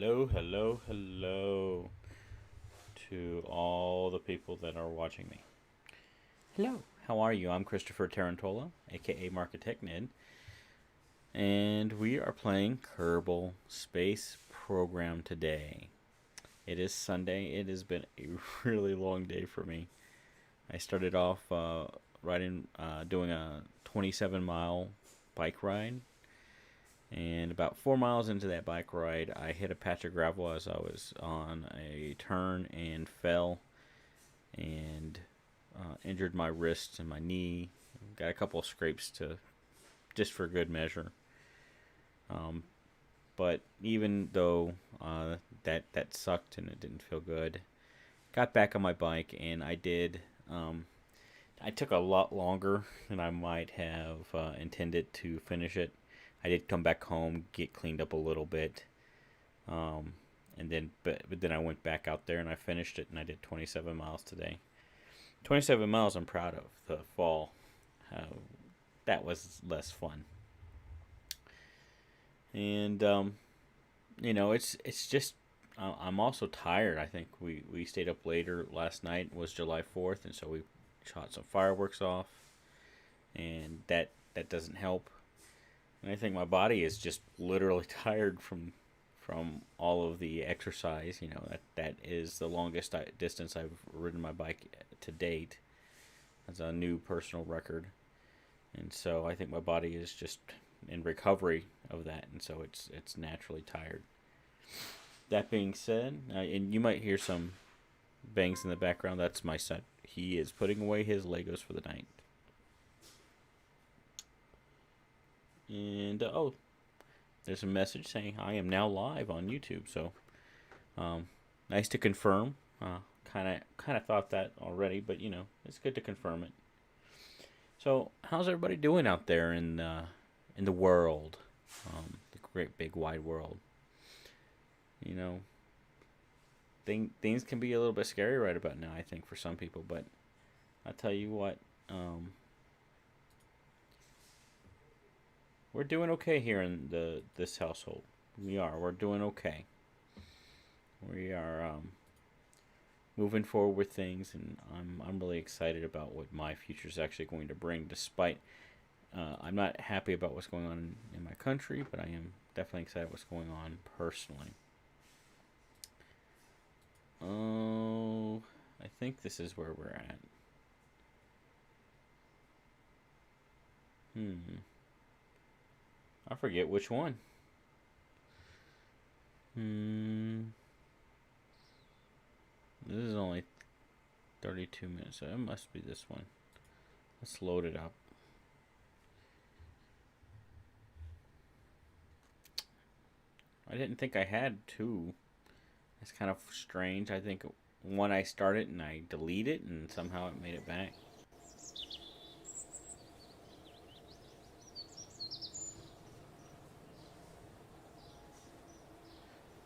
Hello, hello, hello to all the people that are watching me. Hello, how are you? I'm Christopher Tarantola, aka Marketech Ned, and we are playing Kerbal Space Program today. It is Sunday. It has been a really long day for me. I started off doing a 27-mile bike ride, and about 4 miles into that bike ride, I hit a patch of gravel as I was on a turn and fell and injured my wrist and my knee. Got a couple of scrapes to just for good measure. Um, but even though that sucked and it didn't feel good, got back on my bike and I did. I took a lot longer than I might have intended to finish it. I did come back home, get cleaned up a little bit, and then but then I went back out there and I finished it, and I did 27 miles today. 27 miles I'm proud of. The fall, uh, that was less fun, and it's just I'm also tired. I think we stayed up later last night. It was July 4th, and so we shot some fireworks off, and that doesn't help. And I think my body is just literally tired from all of the exercise. That is the longest distance I've ridden my bike to date. That's a new personal record, and so I think my body is just in recovery of that, and so it's naturally tired. That being said, and you might hear some bangs in the background. That's my son. He is putting away his Legos for the night. And there's a message saying I am now live on YouTube. So nice to confirm. Kind of thought that already, but it's good to confirm it. So how's everybody doing out there in the world, the great big wide world? Things can be a little bit scary right about now, I think, for some people. But I tell you what, we're doing okay here in this household. We're doing okay. We are moving forward with things, and I'm really excited about what my future is actually going to bring. Despite I'm not happy about what's going on in my country, but I am definitely excited what's going on personally. Oh, I think this is where we're at. I forget which one. This is only 32 minutes, so it must be this one. Let's load it up. I didn't think I had two. It's kind of strange. I think one I started and I delete it, and somehow it made it back.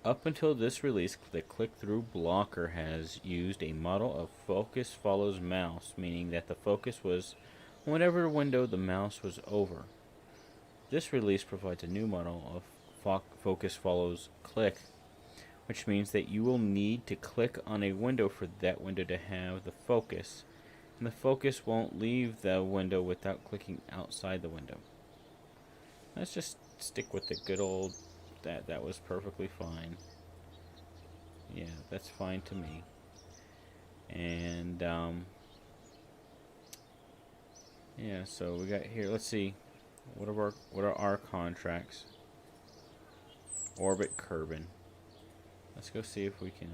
Up until this release, the click-through blocker has used a model of focus follows mouse, meaning that the focus was whatever window the mouse was over. This release provides a new model of focus follows click, which means that you will need to click on a window for that window to have the focus, and the focus won't leave the window without clicking outside the window. Let's just stick with the good old that was perfectly fine. Yeah, that's fine to me. And yeah, so we got here. Let's see, what are our contracts? Orbit Kerbin. Let's go see if we can.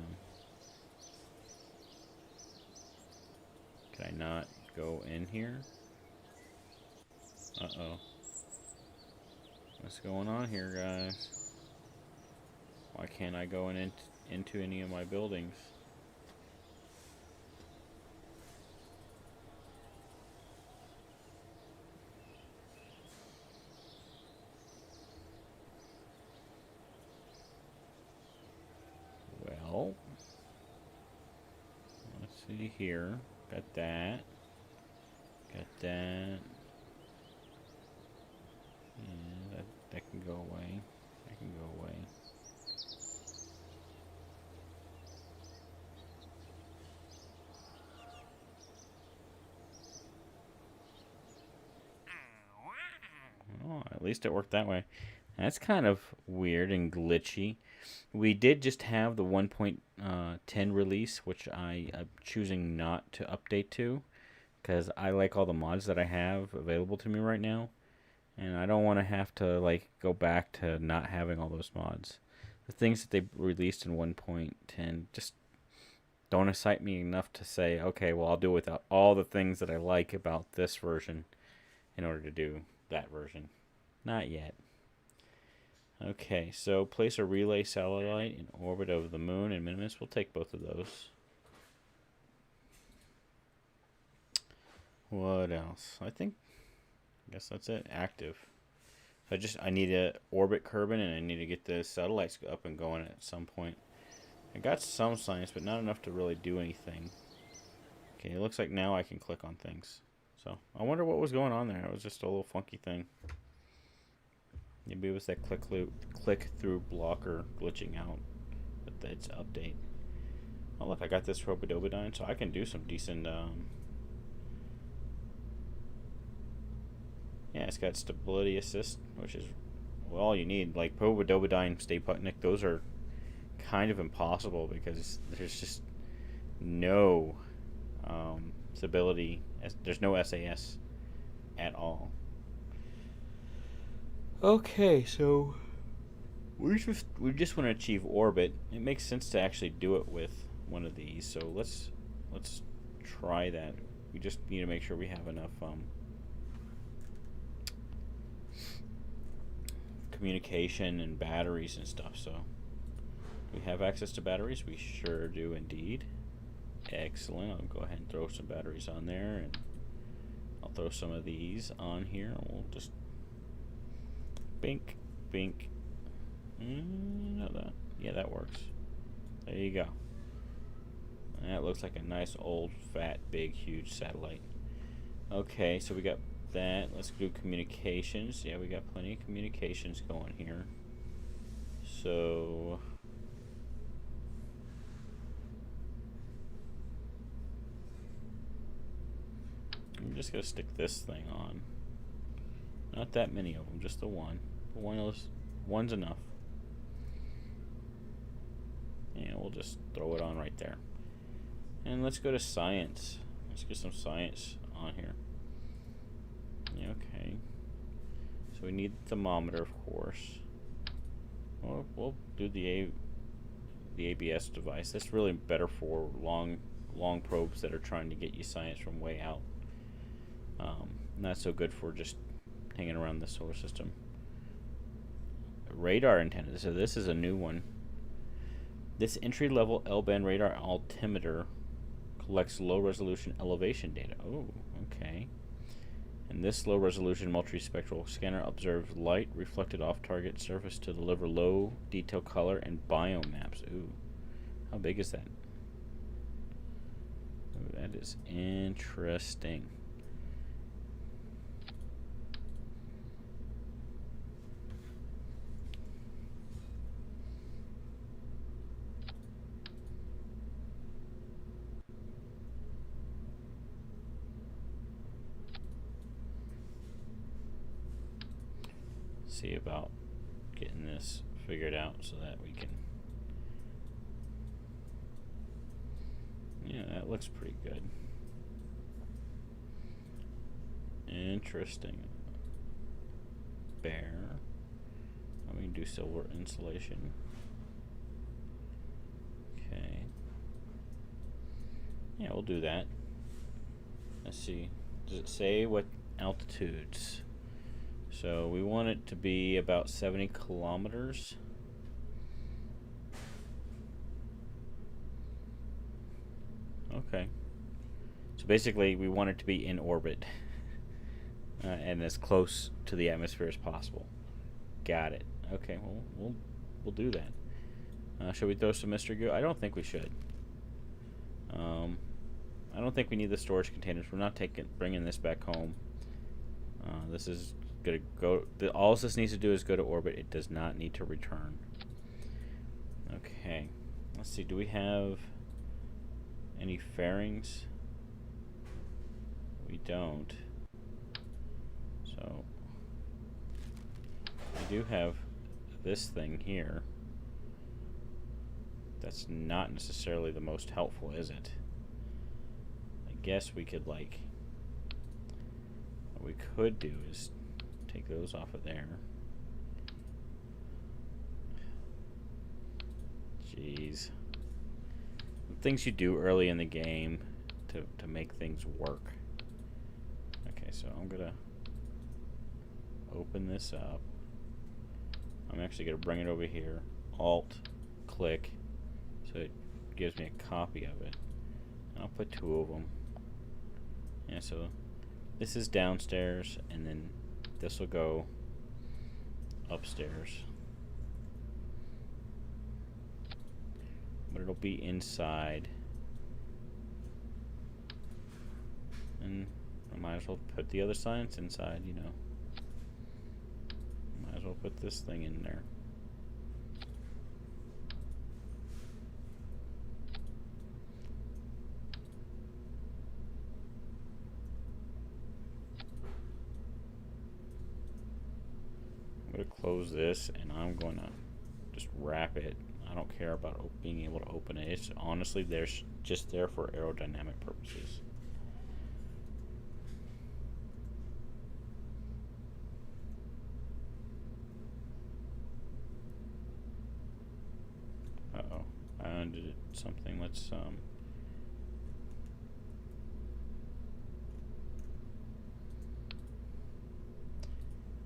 Can I not go in here? Uh-oh. What's going on here, guys? Why can't I go into any of my buildings? Well, let's see here. Got that. Got that. Yeah, that can go away. That can go away. at least it worked that way. That's kind of weird and glitchy. We did just have the 1.10 release, which I am choosing not to update to because I like all the mods that I have available to me right now, and I don't want to have to like go back to not having all those mods. The things that they released in 1.10 just don't excite me enough to say, okay, well, I'll do without all the things that I like about this version in order to do that version. Not yet. Okay, so place a relay satellite in orbit of the moon and Minimus. We'll take both of those. What else? I guess that's it. Active. I need to orbit Kerbin, and I need to get the satellites up and going at some point. I got some science, but not enough to really do anything. Okay, it looks like now I can click on things. So I wonder what was going on there. It was just a little funky thing. Maybe it was that click through blocker glitching out with its update. Oh look, I got this Robodobodyne, so I can do some decent. Yeah, it's got stability assist, which is all you need. Like Robodobodyne, Stay Putnik, those are kind of impossible because there's just no stability. There's no SAS at all. Okay, so we just want to achieve orbit. It makes sense to actually do it with one of these. So let's try that. We just need to make sure we have enough communication and batteries and stuff. So we have access to batteries. We sure do indeed. Excellent. I'll go ahead and throw some batteries on there, and I'll throw some of these on here. We'll just bink, bink. No, that works. There you go. That looks like a nice old, fat, big, huge satellite. Okay, so we got that. Let's do communications. Yeah, we got plenty of communications going here. So I'm just gonna stick this thing on. Not that many of them, just the one. One's enough. And we'll just throw it on right there. And let's go to science. Let's get some science on here. Yeah, okay. So we need the thermometer, of course. Well, we'll do the ABS device. That's really better for long probes that are trying to get you science from way out. Not so good for just hanging around the solar system. Radar antenna. So this is a new one. This entry-level L-band radar altimeter collects low-resolution elevation data. Oh, okay. And this low-resolution multispectral scanner observes light reflected off target surface to deliver low detail color and biomaps. Ooh, how big is that? Ooh, that is interesting. See about getting this figured out so that we can. Yeah, that looks pretty good. Interesting. Bear. We can do silver insulation. Okay. Yeah, we'll do that. Let's see. Does it say what altitudes? So we want it to be about 70 kilometers. Okay. So basically we want it to be in orbit and as close to the atmosphere as possible. Got it. Okay, well, we'll do that. Should we throw some mystery goo? I don't think we should. I don't think we need the storage containers. We're not bringing this back home. This is gonna go. All this needs to do is go to orbit. It does not need to return. Okay. Let's see. Do we have any fairings? We don't. So do have this thing here. That's not necessarily the most helpful, is it? I guess we could, like, what we could do is take those off of there. Jeez. Things you do early in the game to make things work. Okay, so I'm gonna open this up. I'm actually gonna bring it over here. Alt, click, so it gives me a copy of it. And I'll put 2 of them. Yeah, so this is downstairs, and then this will go upstairs. But it'll be inside. And I might as well put the other science inside, you know. Might as well put this thing in there. I'm going to close this, and I'm going to just wrap it. I don't care about being able to open it. It's honestly just there for aerodynamic purposes. Uh-oh, I undid something. Let's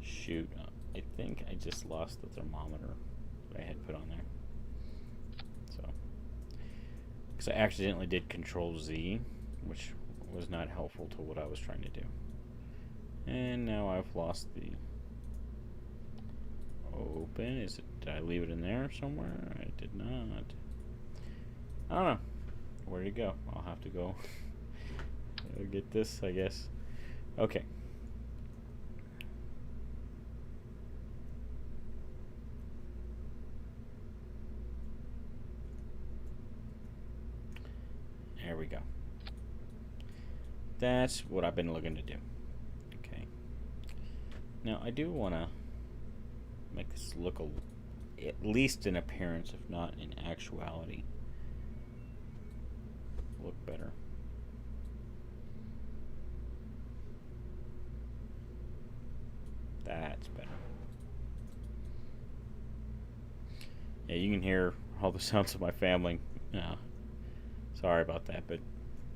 shoot. I think I just lost the thermometer that I had put on there. So, because I accidentally did Control Z, which was not helpful to what I was trying to do. And now I've lost the open. Did I leave it in there somewhere? I did not. I don't know. Where did it go? I'll have to go get this, I guess. Okay. There we go. That's what I've been looking to do. Okay. Now I do want to make this look at least in appearance, if not in actuality, look better. That's better. Yeah, you can hear all the sounds of my family. Sorry about that, but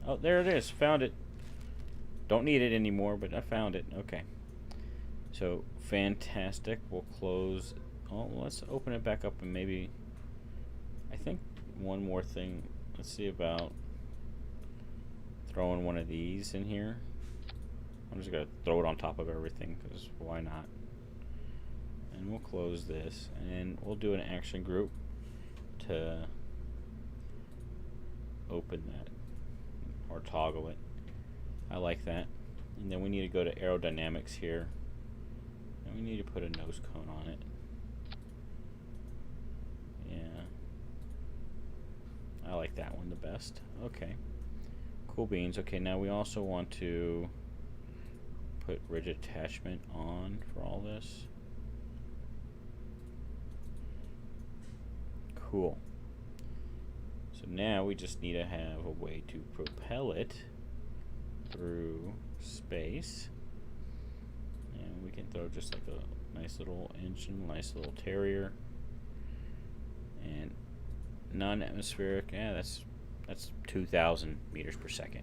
oh, there it is. Found it. Don't need it anymore, but I found it. Okay. So fantastic. We'll close. Oh, let's open it back up, and maybe I think one more thing. Let's see about throwing one of these in here. I'm just gonna throw it on top of everything, because why not? And we'll close this, and we'll do an action group to open that or toggle it. I like that. And then we need to go to aerodynamics here, and we need to put a nose cone on it. Yeah, I like that one the best. Okay, cool beans. Okay, now we also want to put rigid attachment on for all this. Cool. So now we just need to have a way to propel it through space. And we can throw just like a nice little engine, nice little Terrier. And non-atmospheric, yeah, that's 2,000 meters per second,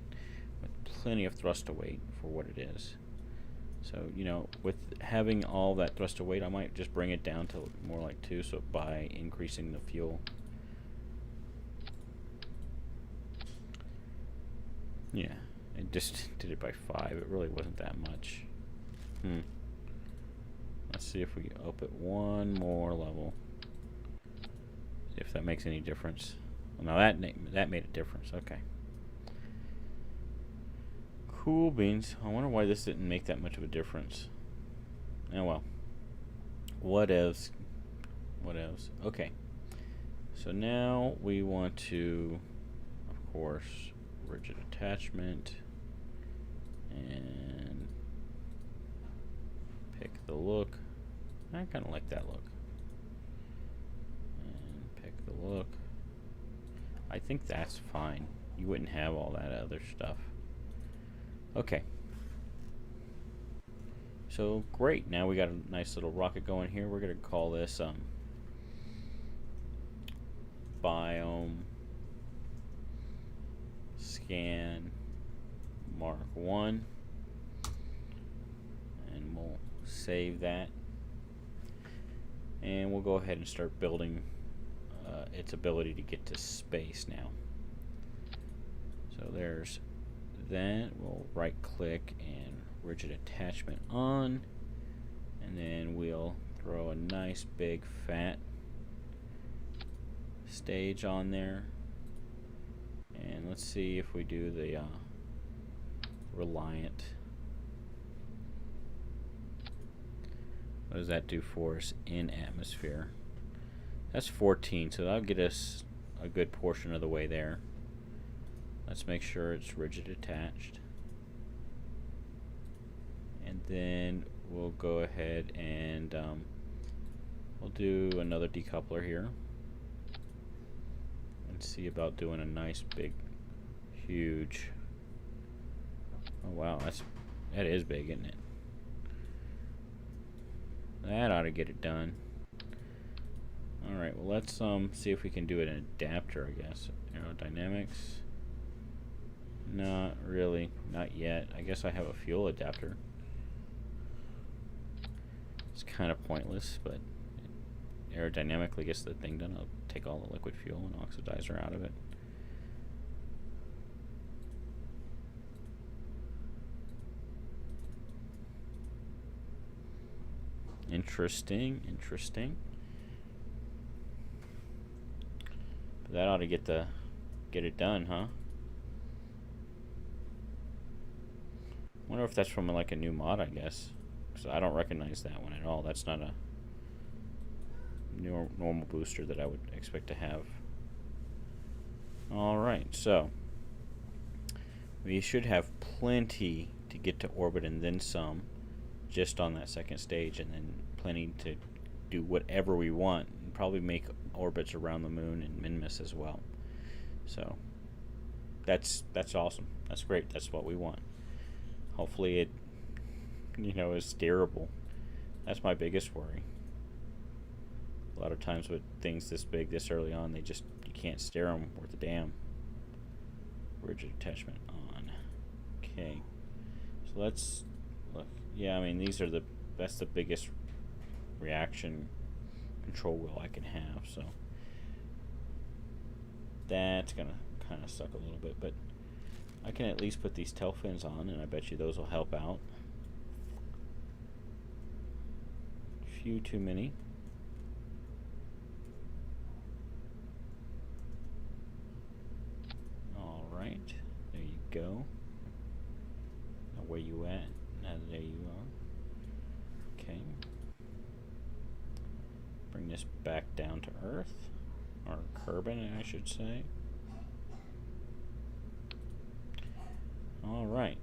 with plenty of thrust to weight for what it is. So, you know, with having all that thrust to weight, I might just bring it down to more like 2, so by increasing the fuel. Yeah, it just did it by 5. It really wasn't that much. Let's see if we up it one more level. See if that makes any difference. Well, now that made a difference. Okay. Cool beans. I wonder why this didn't make that much of a difference. Oh well. What else? What else? Okay. So now we want to, of course, rigid attachment and pick the look. I kind of like that look. And pick the look. I think that's fine. You wouldn't have all that other stuff. Okay. So great. Now we got a nice little rocket going here. We're gonna call this biome scan Mark 1, and we'll save that, and we'll go ahead and start building its ability to get to space now. So there's that. We'll right click and rigid attachment on, and then we'll throw a nice big fat stage on there. And let's see if we do the reliant. What does that do for us in atmosphere? That's 14, so that'll get us a good portion of the way there. Let's make sure it's rigid attached. And then we'll go ahead and we'll do another decoupler here. And see about doing a nice big, huge. Oh wow, that is big, isn't it? That ought to get it done. Alright, well let's see if we can do an adapter, I guess. Aerodynamics. Not really, not yet. I guess I have a fuel adapter. It's kind of pointless, but aerodynamically gets the thing done. I'll take all the liquid fuel and oxidizer out of it. Interesting, interesting. But that ought to get it done, huh? Wonder if that's from like a new mod, I guess. Because I don't recognize that one at all. That's not a normal booster that I would expect to have. Alright, so we should have plenty to get to orbit and then some just on that second stage, and then plenty to do whatever we want and probably make orbits around the moon and Minmus as well. So that's awesome. That's great. That's what we want. Hopefully it is steerable. That's my biggest worry. A lot of times with things this big this early on, you can't steer them worth a damn. Rigid attachment on. Okay. So let's look. Yeah, I mean that's the biggest reaction control wheel I can have, so that's gonna kind of suck a little bit, but I can at least put these tail fins on, and I bet you those will help out. Few too many. Alright, there you go. Now where you at? Now there you are. Okay. Bring this back down to Earth. Or Kerbal, I should say. Alright.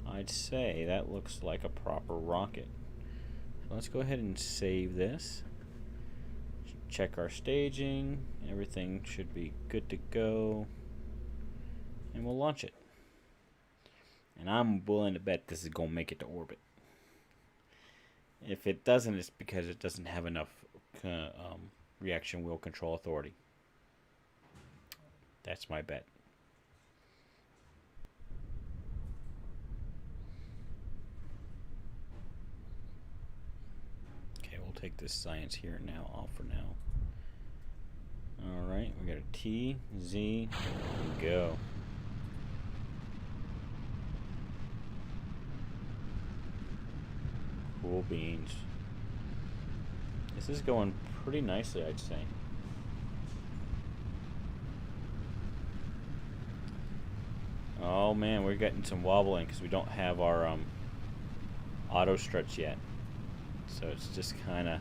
I'd say that looks like a proper rocket. So let's go ahead and save this. Check our staging. Everything should be good to go. And we'll launch it. And I'm willing to bet this is going to make it to orbit. If it doesn't, it's because it doesn't have enough reaction wheel control authority. That's my bet. Okay, we'll take this science here now off for now. Alright, we got a T, Z, and go. Cool beans. This is going pretty nicely, I'd say. Oh man, we're getting some wobbling because we don't have our auto struts yet. So it's just kind of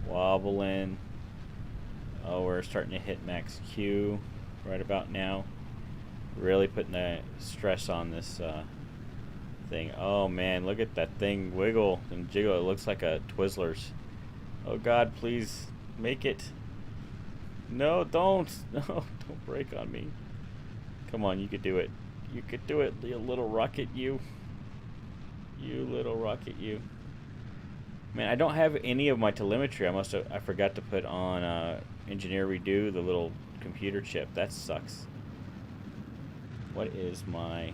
wobbling. Oh, we're starting to hit max Q right about now. Really putting the stress on this thing. Oh man, look at that thing wiggle and jiggle. It looks like a Twizzlers. Oh God, please make it. No, don't. No, don't break on me. Come on, you could do it. You could do it, you little rocket, you. You little rocket, you. Man, I don't have any of my telemetry. I forgot to put on engineer redo the little computer chip. That sucks. What is my...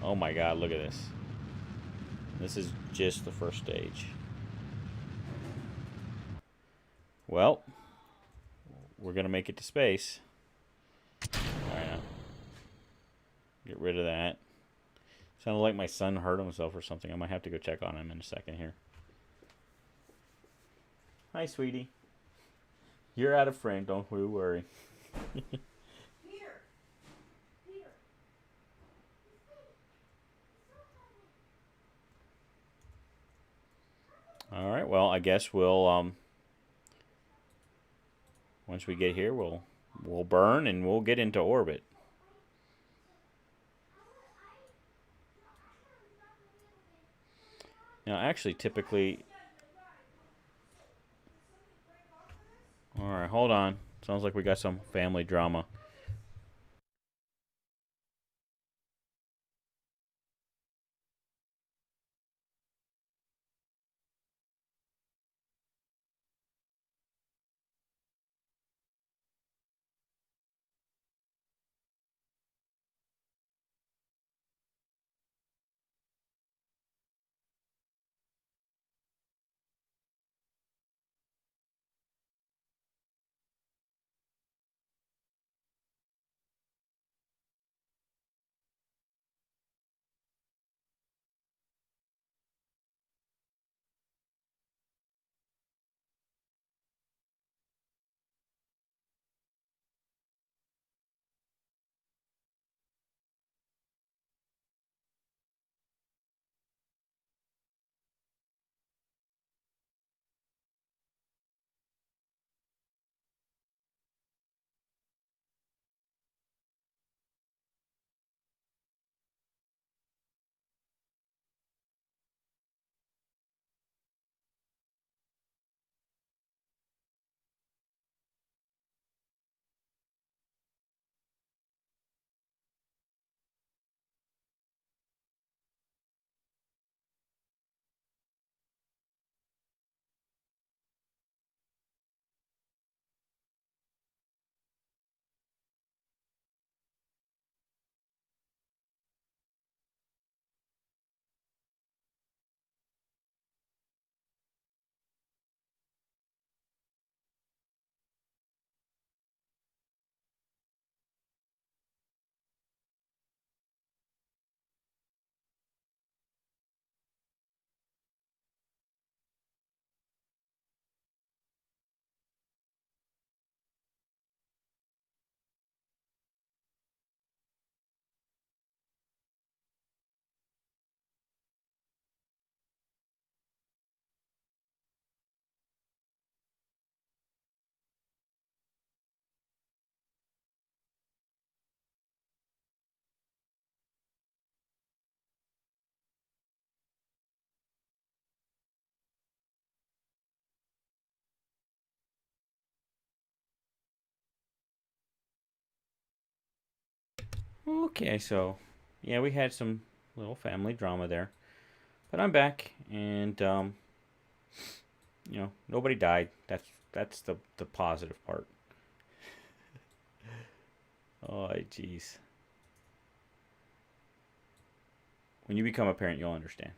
Oh my God, look at this. This is just the first stage. Well, we're gonna make it to space. Alright, get rid of that. Sounded like my son hurt himself or something. I might have to go check on him in a second here. Hi, sweetie. You're out of frame, don't worry. Alright, well, I guess we'll, once we get here, we'll burn and we'll get into orbit. Now, actually, typically... Alright, hold on. Sounds like we got some family drama. Okay, so yeah, we had some little family drama there, but I'm back, and nobody died. That's the positive part. Oh, jeez. When you become a parent, you'll understand.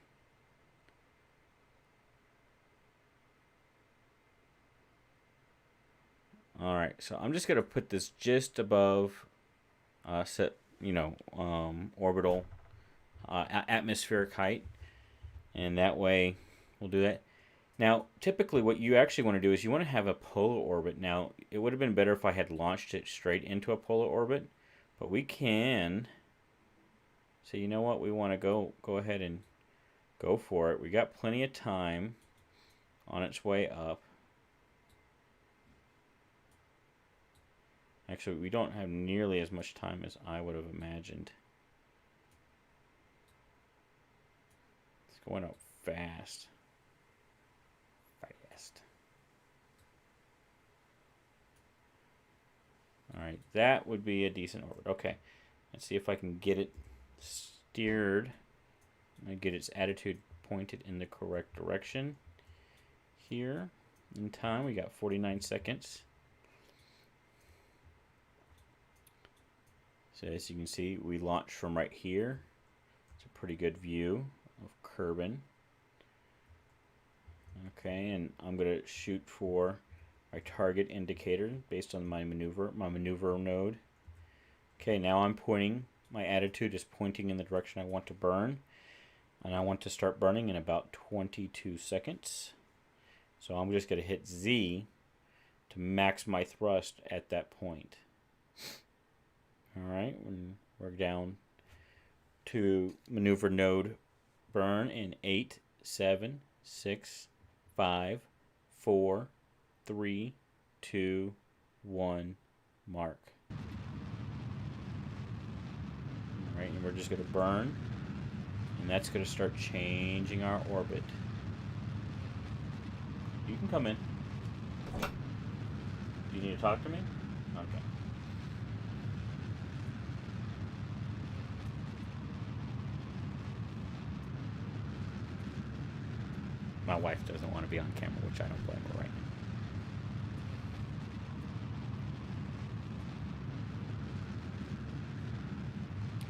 All right, so I'm just gonna put this just above orbital atmospheric height, and that way we'll do that. Now, typically, what you actually want to do is you want to have a polar orbit. Now, it would have been better if I had launched it straight into a polar orbit, but we can. So you know what? We want to go ahead and go for it. We got plenty of time on its way up. Actually, we don't have nearly as much time as I would have imagined. It's going up fast. Alright, that would be a decent orbit. Okay, let's see if I can get it steered. I get its attitude pointed in the correct direction. Here, in time, we got 49 seconds. So as you can see, we launched from right here. It's a pretty good view of Kerbin. Okay, and I'm going to shoot for my target indicator based on my maneuver node. Okay, now I'm pointing, my attitude is pointing in the direction I want to burn, and I want to start burning in about 22 seconds. So I'm just going to hit Z to max my thrust at that point. Alright, we're down to maneuver node burn in 8, 7, 6, 5, 4, 3, 2, 1, mark. Alright, and we're just going to burn, and that's going to start changing our orbit. You can come in. Do you need to talk to me? Okay. My wife doesn't want to be on camera, which I don't blame her right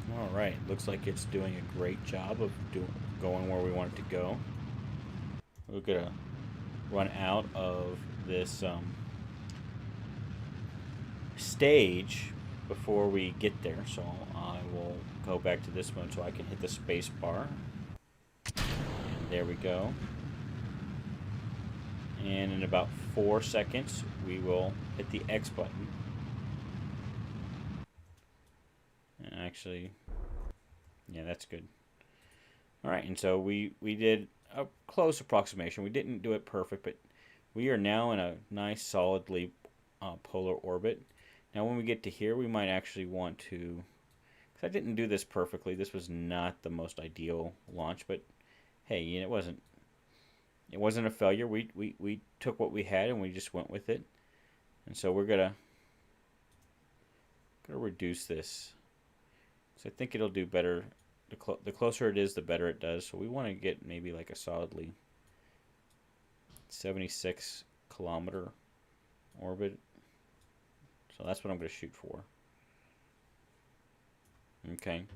now. Alright, looks like it's doing a great job of going where we want it to go. We're going to run out of this stage before we get there, so I will go back to this mode so I can hit the space bar. And there we go. And in about 4 seconds, we will hit the X button. And actually, yeah, that's good. Alright, and so we did a close approximation. We didn't do it perfect, but we are now in a nice, solidly polar orbit. Now, when we get to here, we might actually want to, because I didn't do this perfectly. This was not the most ideal launch, but hey, you know, it wasn't a failure. We took what we had and we just went with it. And so we're gonna reduce this, because I think it'll do better. The closer it is, the better it does. So we want to get maybe like a solidly 76 kilometer orbit. So that's what I'm going to shoot for. Okay.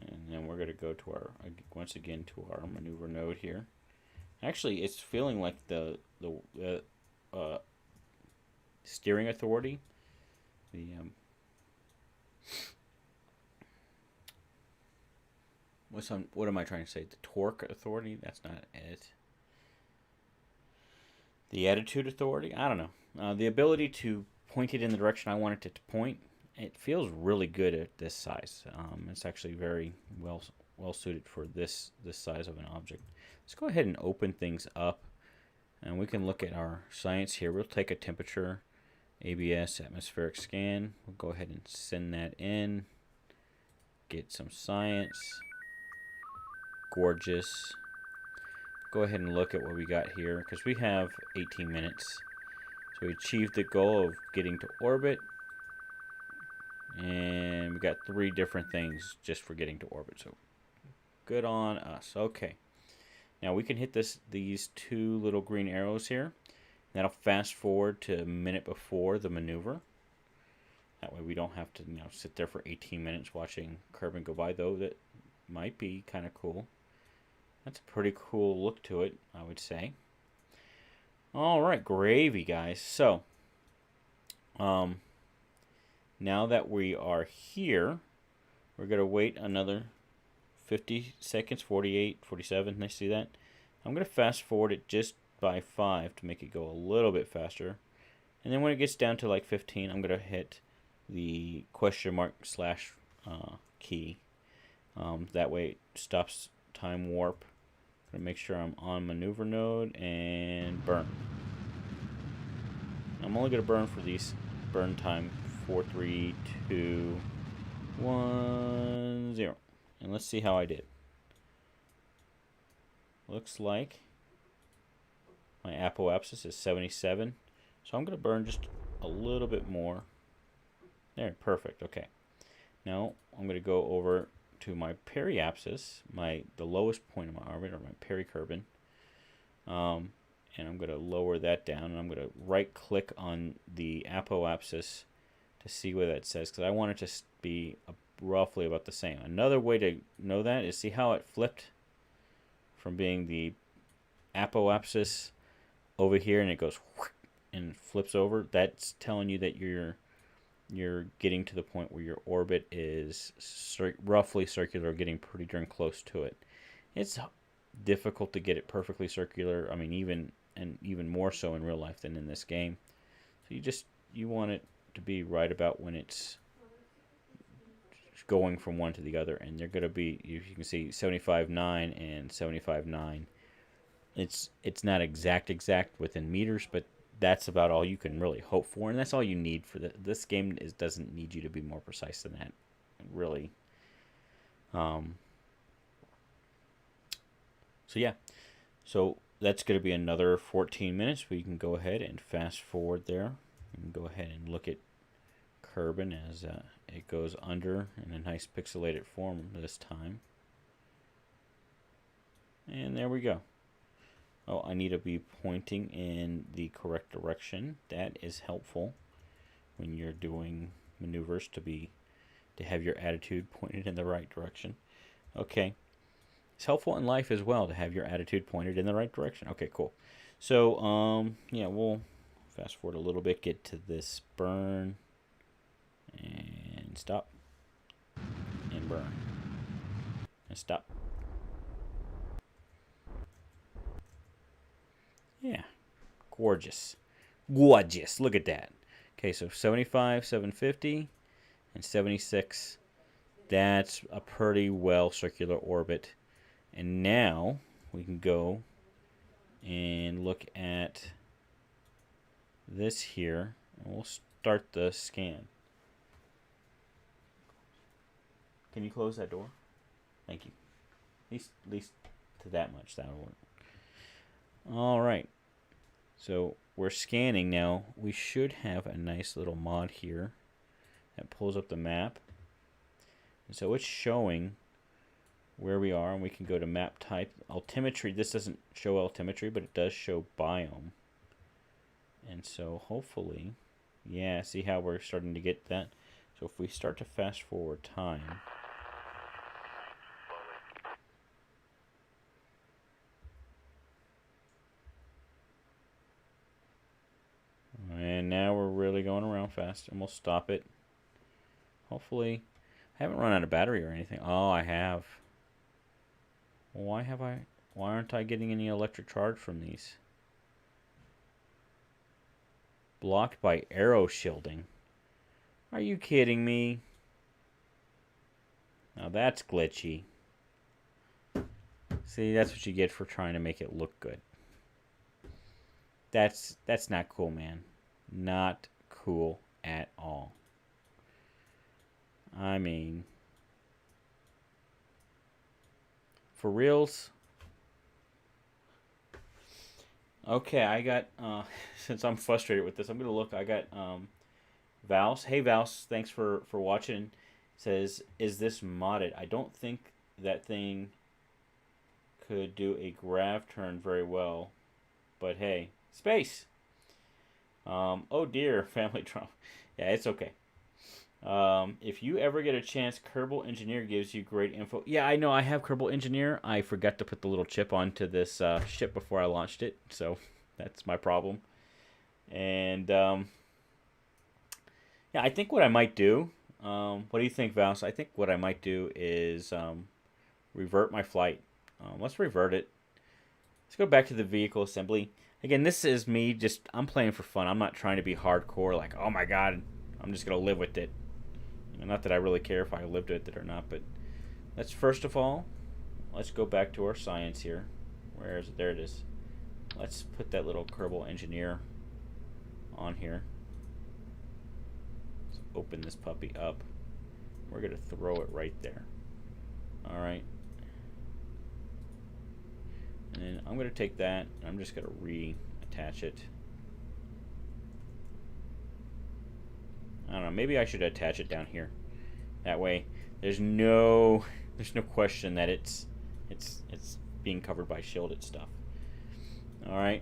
And then we're going to go to our, once again, to our maneuver node here. Actually, it's feeling like the steering authority, what am I trying to say? The torque authority? That's not it. The attitude authority? I don't know. The ability to point it in the direction I want it to point. It feels really good at this size. It's actually very well suited for this size of an object. Let's go ahead and open things up, and we can look at our science here. We'll take a temperature, ABS, atmospheric scan. We'll go ahead and send that in. Get some science. Gorgeous. Go ahead and look at what we got here, because we have 18 minutes. So we achieved the goal of getting to orbit, and we got 3 different things just for getting to orbit. So good on us. Okay. Now we can hit these 2 little green arrows here. That'll fast forward to a minute before the maneuver. That way we don't have to, sit there for 18 minutes watching Kerbin go by, though that might be kind of cool. That's a pretty cool look to it, I would say. Alright, gravy, guys. So, now that we are here, we're going to wait another 50 seconds, 48, 47, I see that. I'm going to fast forward it just by 5 to make it go a little bit faster. And then when it gets down to like 15, I'm going to hit the question mark / key. That way it stops time warp. I'm going to make sure I'm on maneuver node and burn. I'm only going to burn for these burn time 43210. And let's see how I did. Looks like my apoapsis is 77. So I'm going to burn just a little bit more. There, perfect. Okay. Now I'm going to go over to my periapsis, the lowest point of my orbit, or my perikerban. And I'm going to lower that down, and I'm going to right click on the apoapsis to see what that says, because I want it to be roughly about the same. Another way to know that is see how it flipped from being the apoapsis over here, and it goes and flips over. That's telling you that you're getting to the point where your orbit is roughly circular, getting pretty darn close to it. It's difficult to get it perfectly circular. I mean, even more so in real life than in this game. So you want it to be right about when it's going from one to the other, and they're going to be, you can see 75.9 and 75.9. It's not exact within meters, but that's about all you can really hope for, and that's all you need for this game. Doesn't need you to be more precise than that, really. So yeah, so that's going to be another 14 minutes. We can go ahead and fast forward there, and go ahead and look at Kerbin as it goes under in a nice pixelated form this time. And there we go. Oh, I need to be pointing in the correct direction. That is helpful when you're doing maneuvers, to have your attitude pointed in the right direction. Okay. It's helpful in life as well to have your attitude pointed in the right direction. Okay, cool. So, yeah, we'll fast forward a little bit, get to this burn, and stop, and burn, and stop. Yeah, gorgeous. Gorgeous. Look at that. Okay, so 75, 750, and 76. That's a pretty well circular orbit. And now we can go and look at this here, and we'll start the scan. Can you close that door? Thank you. At least to that much, that'll work. All right. So we're scanning now. We should have a nice little mod here that pulls up the map. And so it's showing where we are, and we can go to map type. Altimetry, this doesn't show altimetry, but it does show biome. And so hopefully, yeah, see how we're starting to get that? So if we start to fast forward time, and now we're really going around fast, and we'll stop it. Hopefully, I haven't run out of battery or anything. Oh, I have. Well, why aren't I getting any electric charge from these? Blocked by arrow shielding. Are you kidding me? Now that's glitchy. See, that's what you get for trying to make it look good. That's not cool, man. Not cool at all. I mean, for reals? Okay, I got, since I'm frustrated with this, I'm going to look. I got Vals. Hey, Vals, thanks for watching. Says, is this modded? I don't think that thing could do a grav turn very well. But hey, space! Oh dear, family trauma. Yeah, it's okay. If you ever get a chance, Kerbal Engineer gives you great info. Yeah, I know, I have Kerbal Engineer. I forgot to put the little chip onto this ship before I launched it, so that's my problem. And yeah, I think what I might do, what do you think, Vals? I think what I might do is revert my flight. Let's revert it. Let's go back to the vehicle assembly. Again, this is me I'm playing for fun. I'm not trying to be hardcore, like, oh my god, I'm just going to live with it. Not that I really care if I lived with it or not, but let's first of all, let's go back to our science here. Where is it? There it is. Let's put that little Kerbal Engineer on here. open this puppy up. We're going to throw it right there. Alright. And then I'm going to take that, and I'm just going to reattach it. I don't know, maybe I should attach it down here. That way, there's no question that it's being covered by shielded stuff. All right,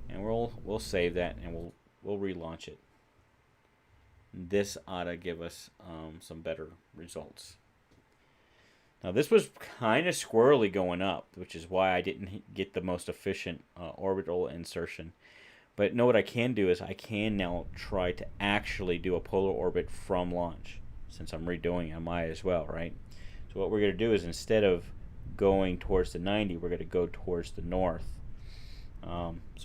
and we'll save that, and we'll relaunch it. This ought to give us some better results. Now this was kind of squirrely going up, which is why I didn't get the most efficient orbital insertion. But know what I can do is I can now try to actually do a polar orbit from launch. Since I'm redoing it, I might as well, right? So what we're going to do is instead of going towards the 90, we're going to go towards the north. So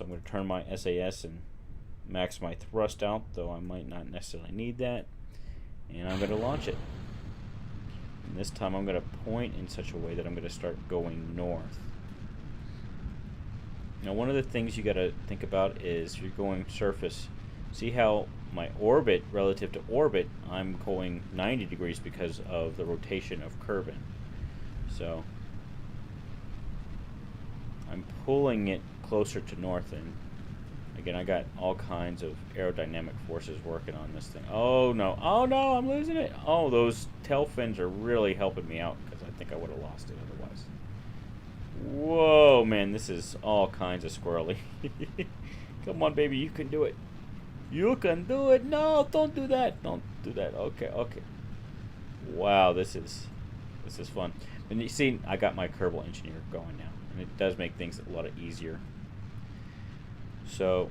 I'm going to turn my SAS and max my thrust out, though I might not necessarily need that. And I'm going to launch it. And this time I'm going to point in such a way that I'm going to start going north. Now one of the things you got to think about is you're going surface. See how my orbit, relative to orbit, I'm going 90 degrees because of the rotation of Kerbin. So I'm pulling it closer to north, and again I got all kinds of aerodynamic forces working on this thing. Oh no, I'm losing it. Oh, those tail fins are really helping me out because I think I would have lost it otherwise. Whoa, man, this is all kinds of squirrely. Come on, baby, you can do it. You can do it. No, don't do that. Don't do that. Okay. Wow, this is fun. And you see, I got my Kerbal Engineer going now, and it does make things a lot easier. So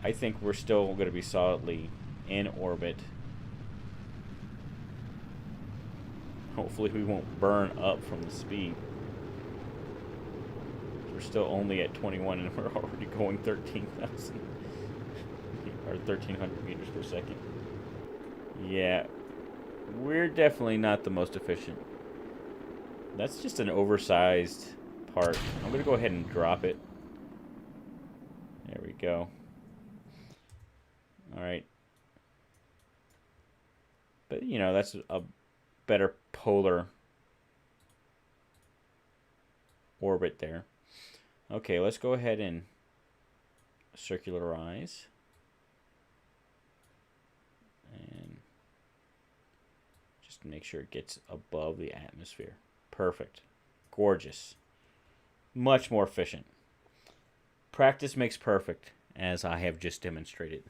I think we're still going to be solidly in orbit. Hopefully we won't burn up from the speed. We're still only at 21 and we're already going 13,000 or 1,300 meters per second. Yeah, we're definitely not the most efficient. That's just an oversized part. I'm going to go ahead and drop it. There we go. All right. But, you know, that's a better polar orbit there. Okay, let's go ahead and circularize. And just make sure it gets above the atmosphere. Perfect. Gorgeous. Much more efficient. Practice makes perfect, as I have just demonstrated.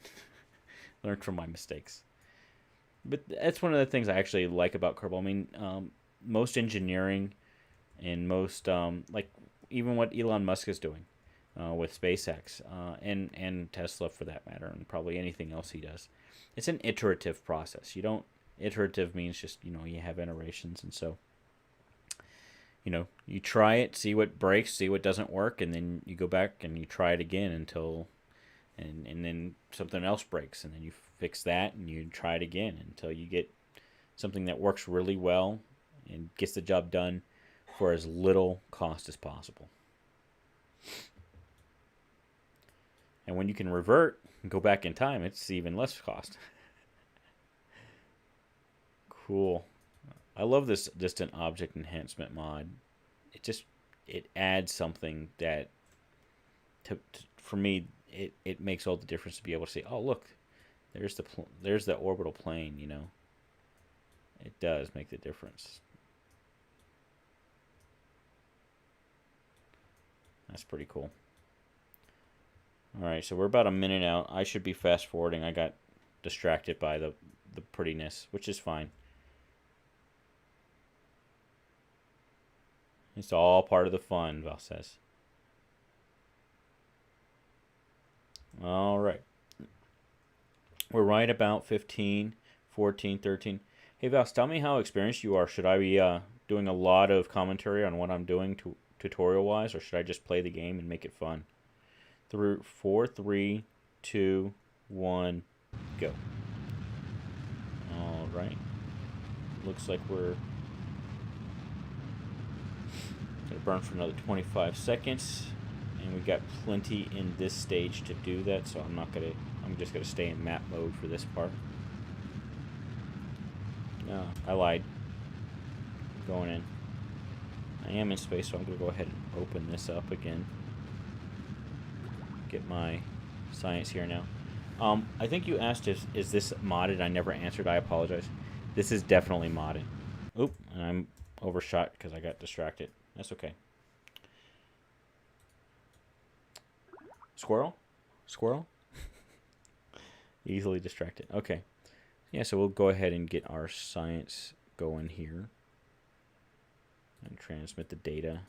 Learned from my mistakes. But that's one of the things I actually like about Kerbal. I mean, most engineering and most, like, even what Elon Musk is doing with SpaceX and Tesla, for that matter, and probably anything else he does. It's an iterative process. Iterative means just, you have iterations, and so, you try it, see what breaks, see what doesn't work, and then you go back and you try it again until, and then something else breaks, and then you fix that and you try it again until you get something that works really well and gets the job done for as little cost as possible. And when you can revert and go back in time, it's even less cost. Cool. I love this distant object enhancement mod. It adds something that for me it makes all the difference to be able to see, oh look, there's the orbital plane, It does make the difference. That's pretty cool. Alright, so we're about a minute out. I should be fast forwarding. I got distracted by the prettiness, which is fine. It's all part of the fun, Val says. Alright. We're right about 15, 14, 13. Hey, Val, tell me how experienced you are. Should I be doing a lot of commentary on what I'm doing tutorial-wise, or should I just play the game and make it fun? 4, 3, 2, 1, go. All right. Looks like we're gonna burn for another 25 seconds, and we got plenty in this stage to do that. So I'm just gonna stay in map mode for this part. No, I lied. Going in. I am in space, so I'm going to go ahead and open this up again. Get my science here now. I think you asked if is this modded. I never answered. I apologize. This is definitely modded. Oop, and I'm overshot because I got distracted. That's okay. Squirrel? Squirrel? Easily distracted. Okay. Yeah, so we'll go ahead and get our science going here. And transmit the data.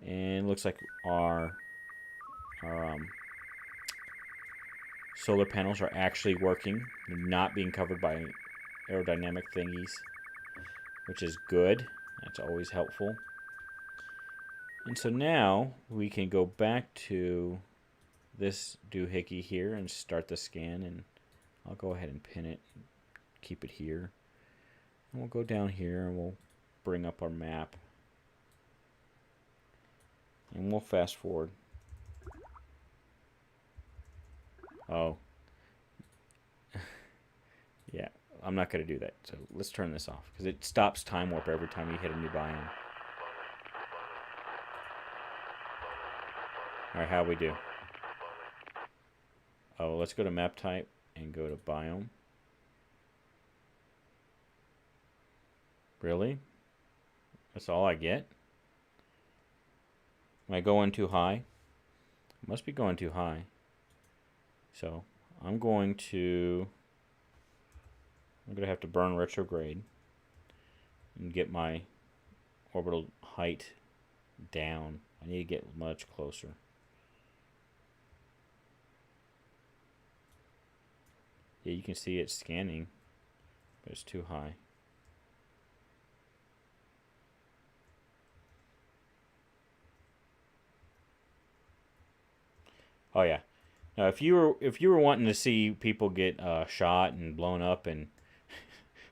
And it looks like our solar panels are actually working. They're not being covered by aerodynamic thingies, which is good. That's always helpful. And so now we can go back to this doohickey here and start the scan, and I'll go ahead and pin it, keep it here. And we'll go down here and we'll bring up our map. And we'll fast forward. Oh. Yeah, I'm not going to do that. So let's turn this off because it stops time warp every time you hit a new biome. Alright, how we do? Oh, let's go to map type and go to biome. Really? That's all I get? Am I going too high? I must be going too high. So I'm going to have to burn retrograde and get my orbital height down. I need to get much closer. Yeah, you can see it scanning, but it's too high. Oh yeah. Now, if you were wanting to see people get shot and blown up and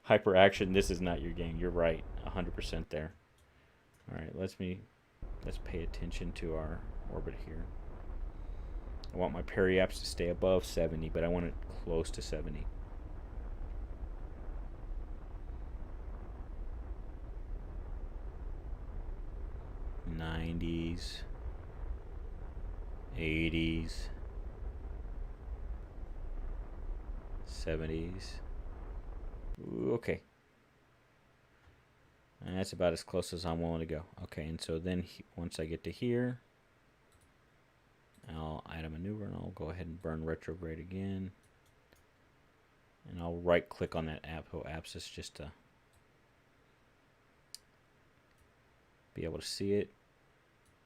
hyperaction, this is not your game. You're right, 100% there. All right, let's pay attention to our orbit here. I want my periaps to stay above 70, but I want it close to 70. '90s, '80s, '70s. Ooh, okay. And that's about as close as I'm willing to go. Okay, and so then once I get to here, I'll add a maneuver and I'll go ahead and burn retrograde again. And I'll right click on that apoapsis just to be able to see it.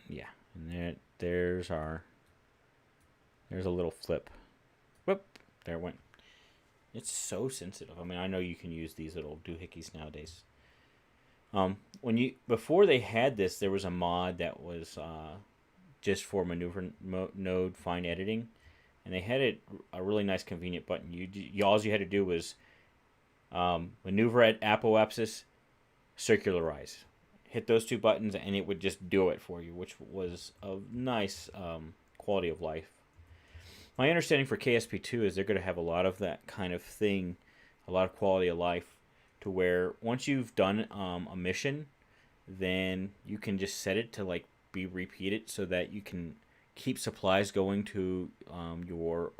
Yeah, and there's a little flip. Whoop, there it went. It's so sensitive. I mean, I know you can use these little doohickeys nowadays. Before they had this, there was a mod that was just for maneuver node fine editing, and they had a really nice convenient button. All you had to do was maneuver at apoapsis, circularize. Hit those two buttons, and it would just do it for you, which was a nice quality of life. My understanding for KSP2 is they're going to have a lot of that kind of thing, a lot of quality of life, to where once you've done a mission, then you can just set it to like be repeated so that you can keep supplies going to your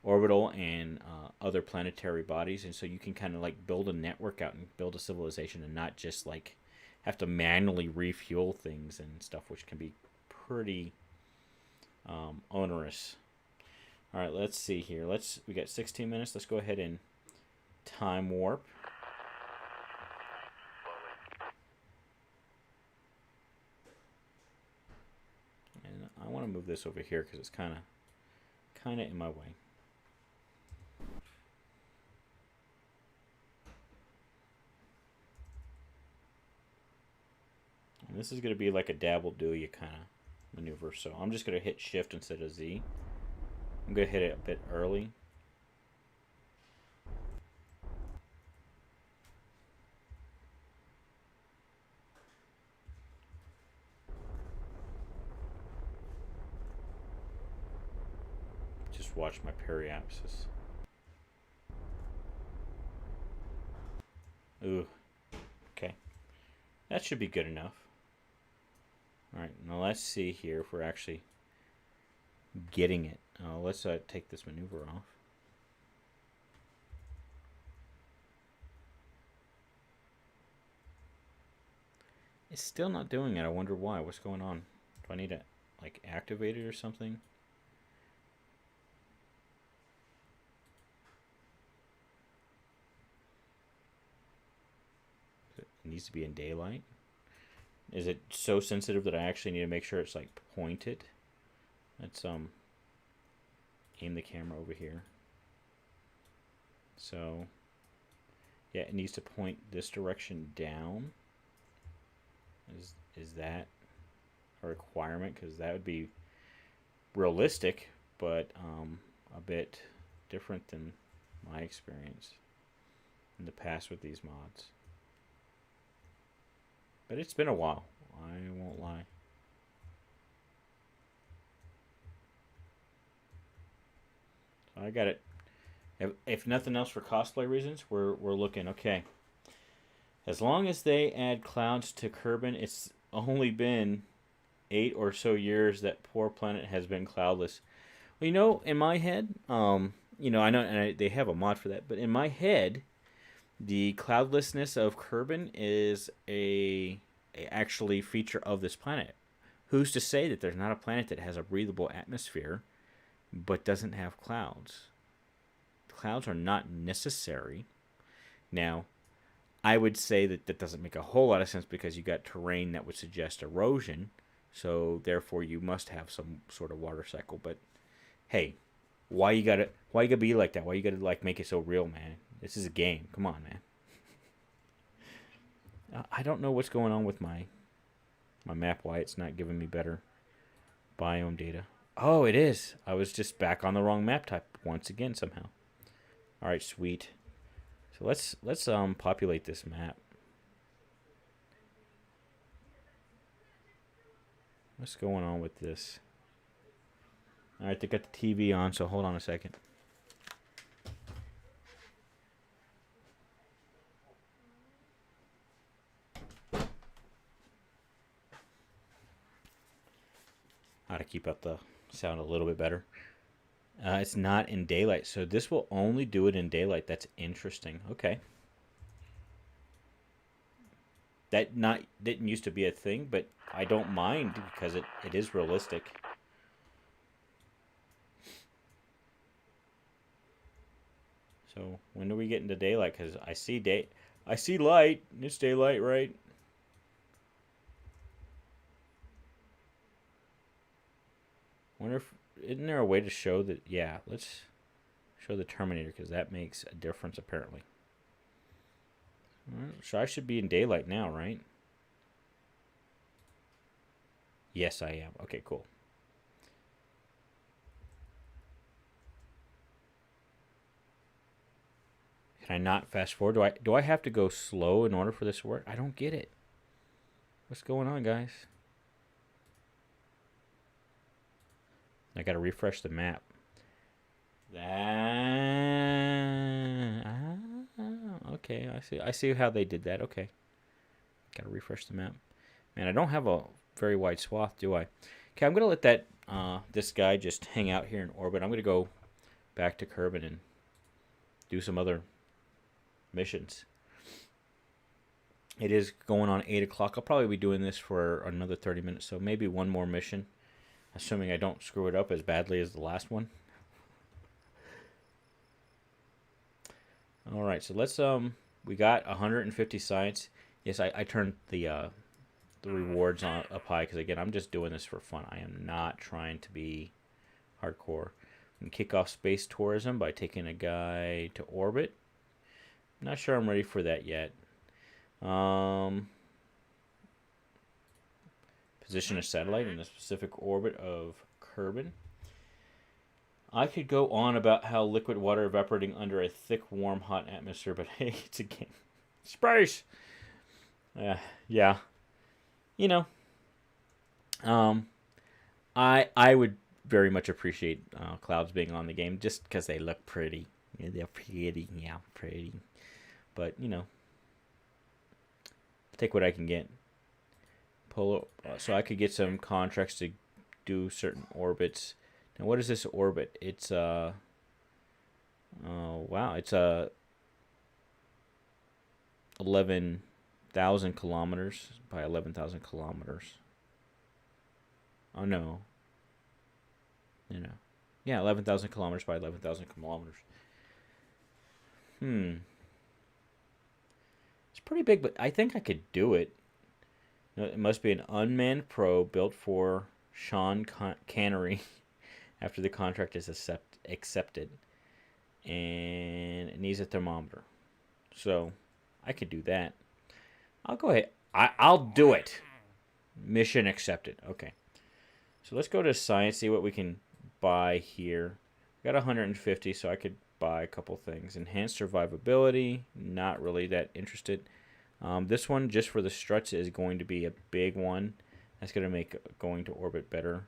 orbital and other planetary bodies, and so you can kind of like build a network out and build a civilization and not just like have to manually refuel things and stuff, which can be pretty onerous. All right, let's see here. We got 16 minutes. Let's go ahead and time warp. And I want to move this over here because it's kind of in my way. And this is going to be like a dabble-do-you kind of maneuver. So I'm just going to hit Shift instead of Z. I'm going to hit it a bit early. Just watch my periapsis. Ooh, okay. That should be good enough. Alright, now let's see here if we're actually getting it. Let's take this maneuver off. It's still not doing it. I wonder why. What's going on? Do I need to, like, activate it or something? It needs to be in daylight. Is it so sensitive that I actually need to make sure it's, like, pointed? Let's aim the camera over here. So, yeah, it needs to point this direction down. Is that a requirement? Because that would be realistic, but a bit different than my experience in the past with these mods. But it's been a while, I won't lie. I got it. If nothing else for cosplay reasons, we're looking okay. As long as they add clouds to Kerbin, it's only been 8 or so years that poor planet has been cloudless. Well, you know, in my head, I know and they have a mod for that, but in my head, the cloudlessness of Kerbin is a actually feature of this planet. Who's to say that there's not a planet that has a breathable atmosphere but doesn't have clouds? Clouds are not necessary. Now, I would say that that doesn't make a whole lot of sense because you got terrain that would suggest erosion, so therefore you must have some sort of water cycle. But hey, why you gotta be like that? Why you gotta like make it so real, man? This is a game. Come on, man. I don't know what's going on with my map. Why it's not giving me better biome data. Oh, it is. I was just back on the wrong map type once again somehow. All right, sweet. So let's populate this map. What's going on with this? All right, they got the TV on, so hold on a second. How to keep up the sound a little bit better. It's not in daylight, so this will only do it in daylight. That's interesting. Okay. That didn't used to be a thing, but I don't mind because it is realistic. So when do we get into daylight? Because I see light. It's daylight, right? Wonder if isn't there a way to show that? Yeah, let's show the Terminator because that makes a difference apparently. So I should be in daylight now, right? Yes, I am. Okay, cool. Can I not fast forward? Do I have to go slow in order for this to work? I don't get it. What's going on, guys? I gotta refresh the map. Okay, I see how they did that. Okay, gotta refresh the map. Man, I don't have a very wide swath, do I? Okay, I'm gonna let that this guy just hang out here in orbit. I'm gonna go back to Kerbin and do some other missions. It is going on 8 o'clock. I'll probably be doing this for another 30 minutes, so maybe one more mission, assuming I don't screw it up as badly as the last one. All right, so let's we got 150 science. Yes, I turned the rewards on up high because again I'm just doing this for fun. I am not trying to be hardcore. I'm gonna kick off space tourism by taking a guy to orbit. Not sure I'm ready for that yet. Position a satellite in a specific orbit of Kerbin. I could go on about how liquid water evaporating under a thick, warm, hot atmosphere, but hey, it's a game. Space! Yeah. You know, I would very much appreciate clouds being on the game just because they look pretty. Yeah, they're pretty, yeah, pretty. But, you know, take what I can get. So I could get some contracts to do certain orbits. Now, what is this orbit? It's oh wow, it's 11,000 kilometers by 11,000 kilometers. Oh no, yeah, 11,000 kilometers by 11,000 kilometers. It's pretty big, but I think I could do it. It must be an unmanned probe built for Sean Cannery after the contract is accepted. And it needs a thermometer. So I could do that. I'll go ahead. I'll do it. Mission accepted. Okay. So let's go to science, see what we can buy here. We got 150, so I could buy a couple things. Enhanced survivability, not really that interested. This one, just for the struts, is going to be a big one. That's going to make going to orbit better.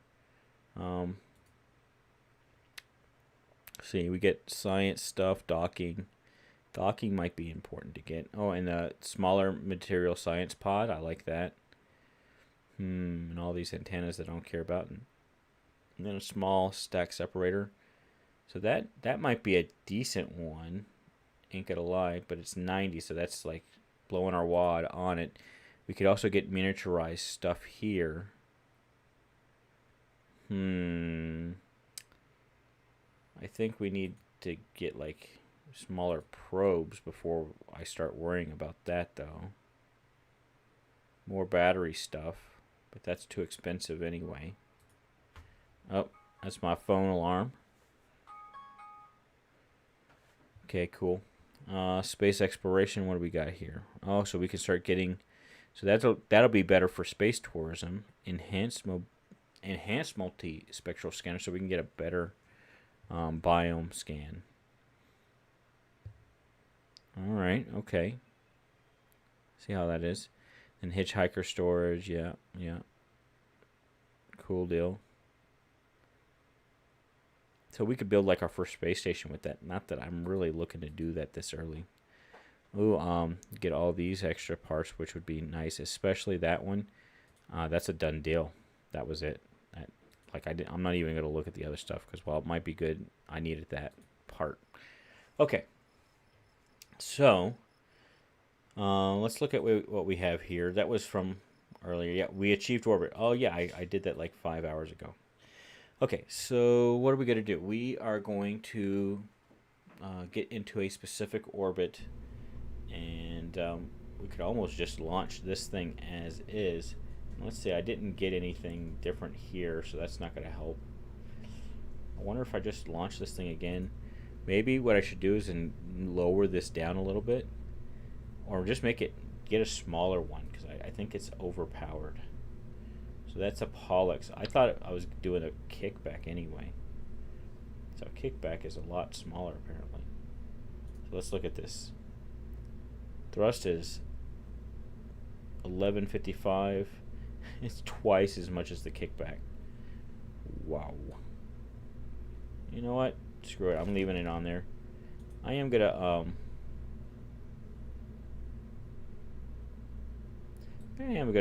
See, we get science stuff, docking. Docking might be important to get. Oh, and the smaller material science pod, I like that. And all these antennas that I don't care about. And then a small stack separator. So that might be a decent one. Ain't gonna lie, but it's 90, so that's like blowing our wad on it. We could also get miniaturized stuff here. I think we need to get like smaller probes before I start worrying about that, though. More battery stuff, but that's too expensive anyway. Oh, that's my phone alarm. Okay, cool. Space exploration, what do we got here? Oh, so we can start getting... So that'll be better for space tourism. Enhanced multi-spectral scanner, so we can get a better biome scan. Alright, okay. See how that is. And hitchhiker storage, yeah. Cool deal. So we could build like our first space station with that. Not that I'm really looking to do that this early. Ooh, get all these extra parts, which would be nice, especially that one. That's a done deal. That was it. I'm not even going to look at the other stuff because while it might be good, I needed that part. Okay. So, let's look at what we have here. That was from earlier. Yeah, we achieved orbit. Oh, yeah, I did that like 5 hours ago. Okay, so what are we going to do? We are going to get into a specific orbit, and we could almost just launch this thing as is. Let's see, I didn't get anything different here, so that's not going to help. I wonder if I just launch this thing again. Maybe what I should do is lower this down a little bit, or just get a smaller one, because I think it's overpowered. So that's a Pollux. I thought I was doing a kickback anyway. So kickback is a lot smaller apparently. So let's look at this. Thrust is 1155. It's twice as much as the kickback. Wow. You know what? Screw it. I'm leaving it on there. I am gonna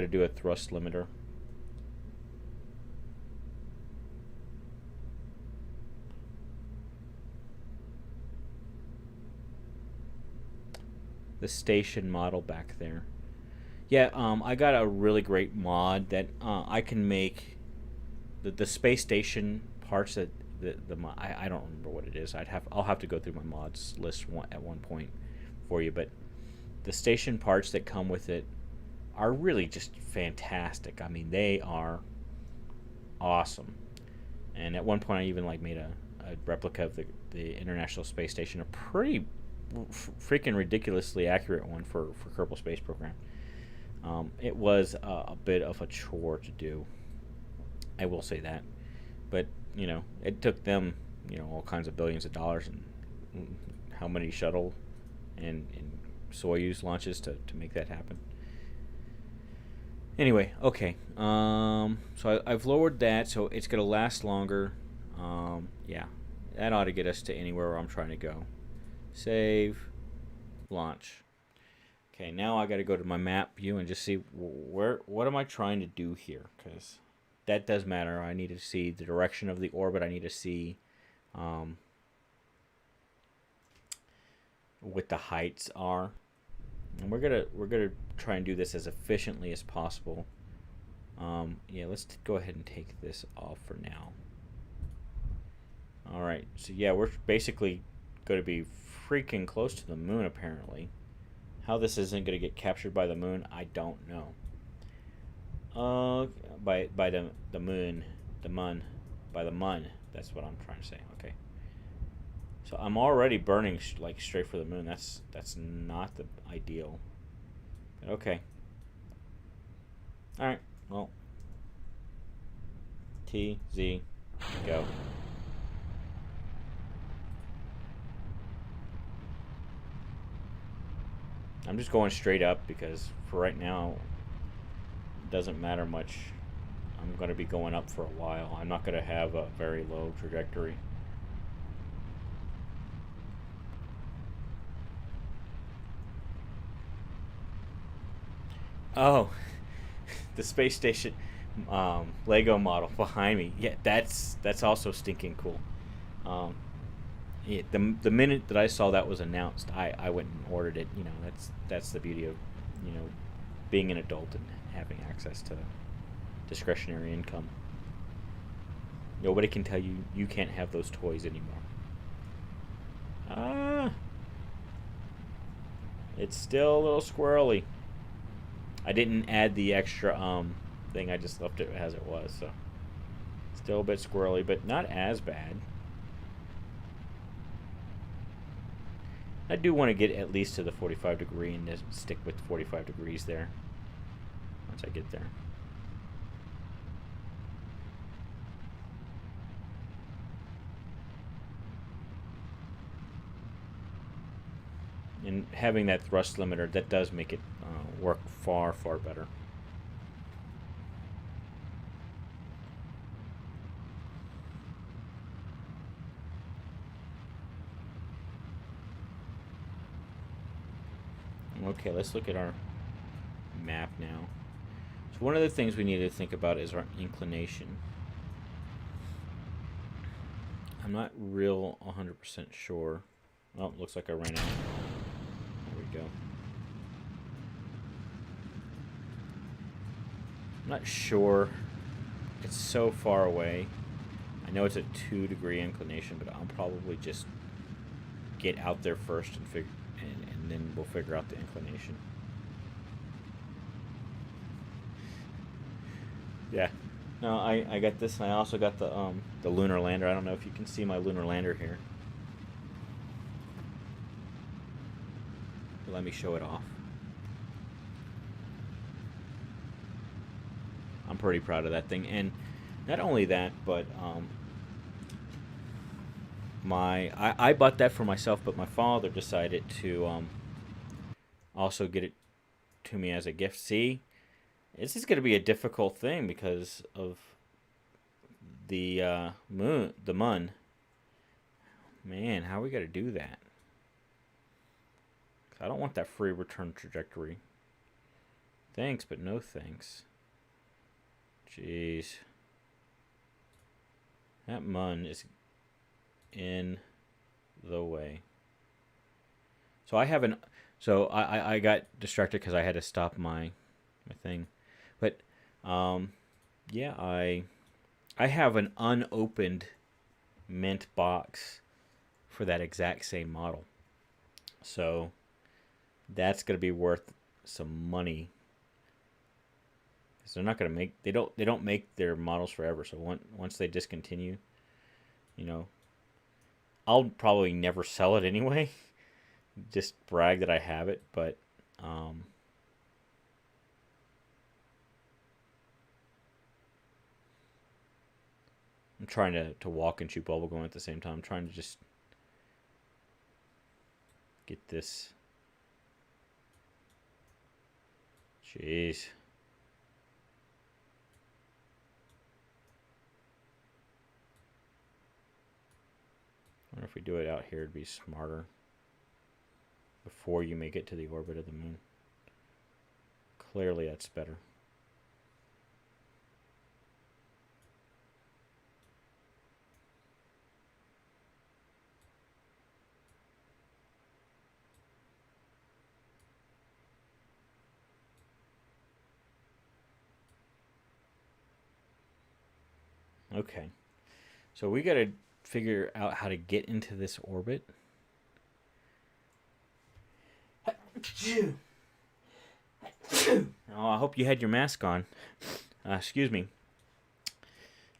do a thrust limiter. The station model back there. Yeah, I got a really great mod that I can make the space station parts that I don't remember what it is. I'll have to go through my mods list at one point for you, but the station parts that come with it are really just fantastic. I mean, they are awesome. And at one point, I even made a replica of the International Space Station, a pretty freaking ridiculously accurate one for Kerbal Space Program. It was a bit of a chore to do. I will say that, but it took them all kinds of billions of dollars and how many shuttle and Soyuz launches to make that happen. Anyway, okay. So I've lowered that, so it's gonna last longer. Yeah, that ought to get us to anywhere where I'm trying to go. Save, launch. Okay, now I got to go to my map view and just see what am I trying to do here, because that does matter. I need to see the direction of the orbit. I need to see what the heights are, and we're gonna try and do this as efficiently as possible. Yeah, let's go ahead and take this off for now. All right, so yeah, we're basically going to be freaking close to the moon apparently. How this isn't going to get captured by the moon, I don't know. By the moon, the mun, by the mun. That's what I'm trying to say. Okay. So I'm already burning like straight for the moon. That's not the ideal. But okay. All right. Well, T Z go. I'm just going straight up because for right now it doesn't matter much. I'm going to be going up for a while. I'm not going to have a very low trajectory. Oh, the space station Lego model behind me. Yeah, that's also stinking cool. Um, yeah, the minute that I saw that was announced, I went and ordered it. You know, that's the beauty of, you know, being an adult and having access to discretionary income. Nobody can tell you you can't have those toys anymore. Ah, it's still a little squirrely. I didn't add the extra thing. I just left it as it was. So still a bit squirrely, but not as bad. I do want to get at least to the 45 degree and just stick with 45 degrees there once I get there. And having that thrust limiter, that does make it work far, far better. Okay, let's look at our map now. So one of the things we need to think about is our inclination. I'm not real 100% sure. Oh, looks like I ran out. There we go. I'm not sure. It's so far away. I know it's a 2-degree inclination, but I'll probably just get out there first and then we'll figure out the inclination. Yeah. No, I got this. I also got the lunar lander. I don't know if you can see my lunar lander here. Let me show it off. I'm pretty proud of that thing, and not only that, but I bought that for myself, but my father decided to also get it to me as a gift. See, this is going to be a difficult thing because of the moon, the mun. Man, how are we going to do that? I don't want that free return trajectory. Thanks, but no thanks. Jeez. That mun is in the way. So I haven't. So I got distracted because I had to stop my thing. But yeah, I have an unopened mint box for that exact same model. So that's going to be worth some money. Because they're not going to make, they don't make their models forever. So once they discontinue, you know, I'll probably never sell it anyway. Just brag that I have it, but I'm trying to walk and chew bubblegum at the same time. I'm trying to just get this. Jeez. I wonder if we do it out here, it'd be smarter before you make it to the orbit of the moon. Clearly that's better. Okay. So we got to figure out how to get into this orbit. Oh, I hope you had your mask on. Excuse me.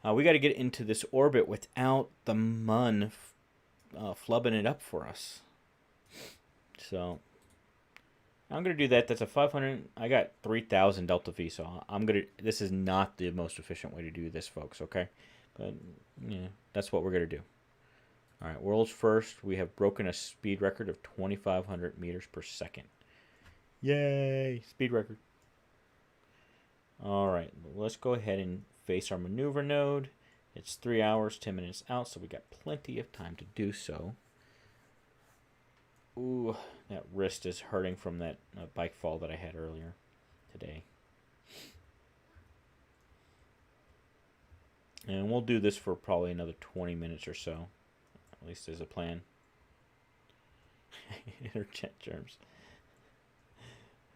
We got to get into this orbit without the mun flubbing it up for us. So I'm gonna do that. That's a 500. I got 3,000 delta V. So I'm gonna. This is not the most efficient way to do this, folks. Okay, but yeah, that's what we're gonna do. All right, world's first. We have broken a speed record of 2,500 meters per second. Yay! Speed record. All right, let's go ahead and face our maneuver node. It's 3 hours, 10 minutes out, so we got plenty of time to do so. Ooh, that wrist is hurting from that bike fall that I had earlier today. And we'll do this for probably another 20 minutes or so. At least as a plan. Interjet germs.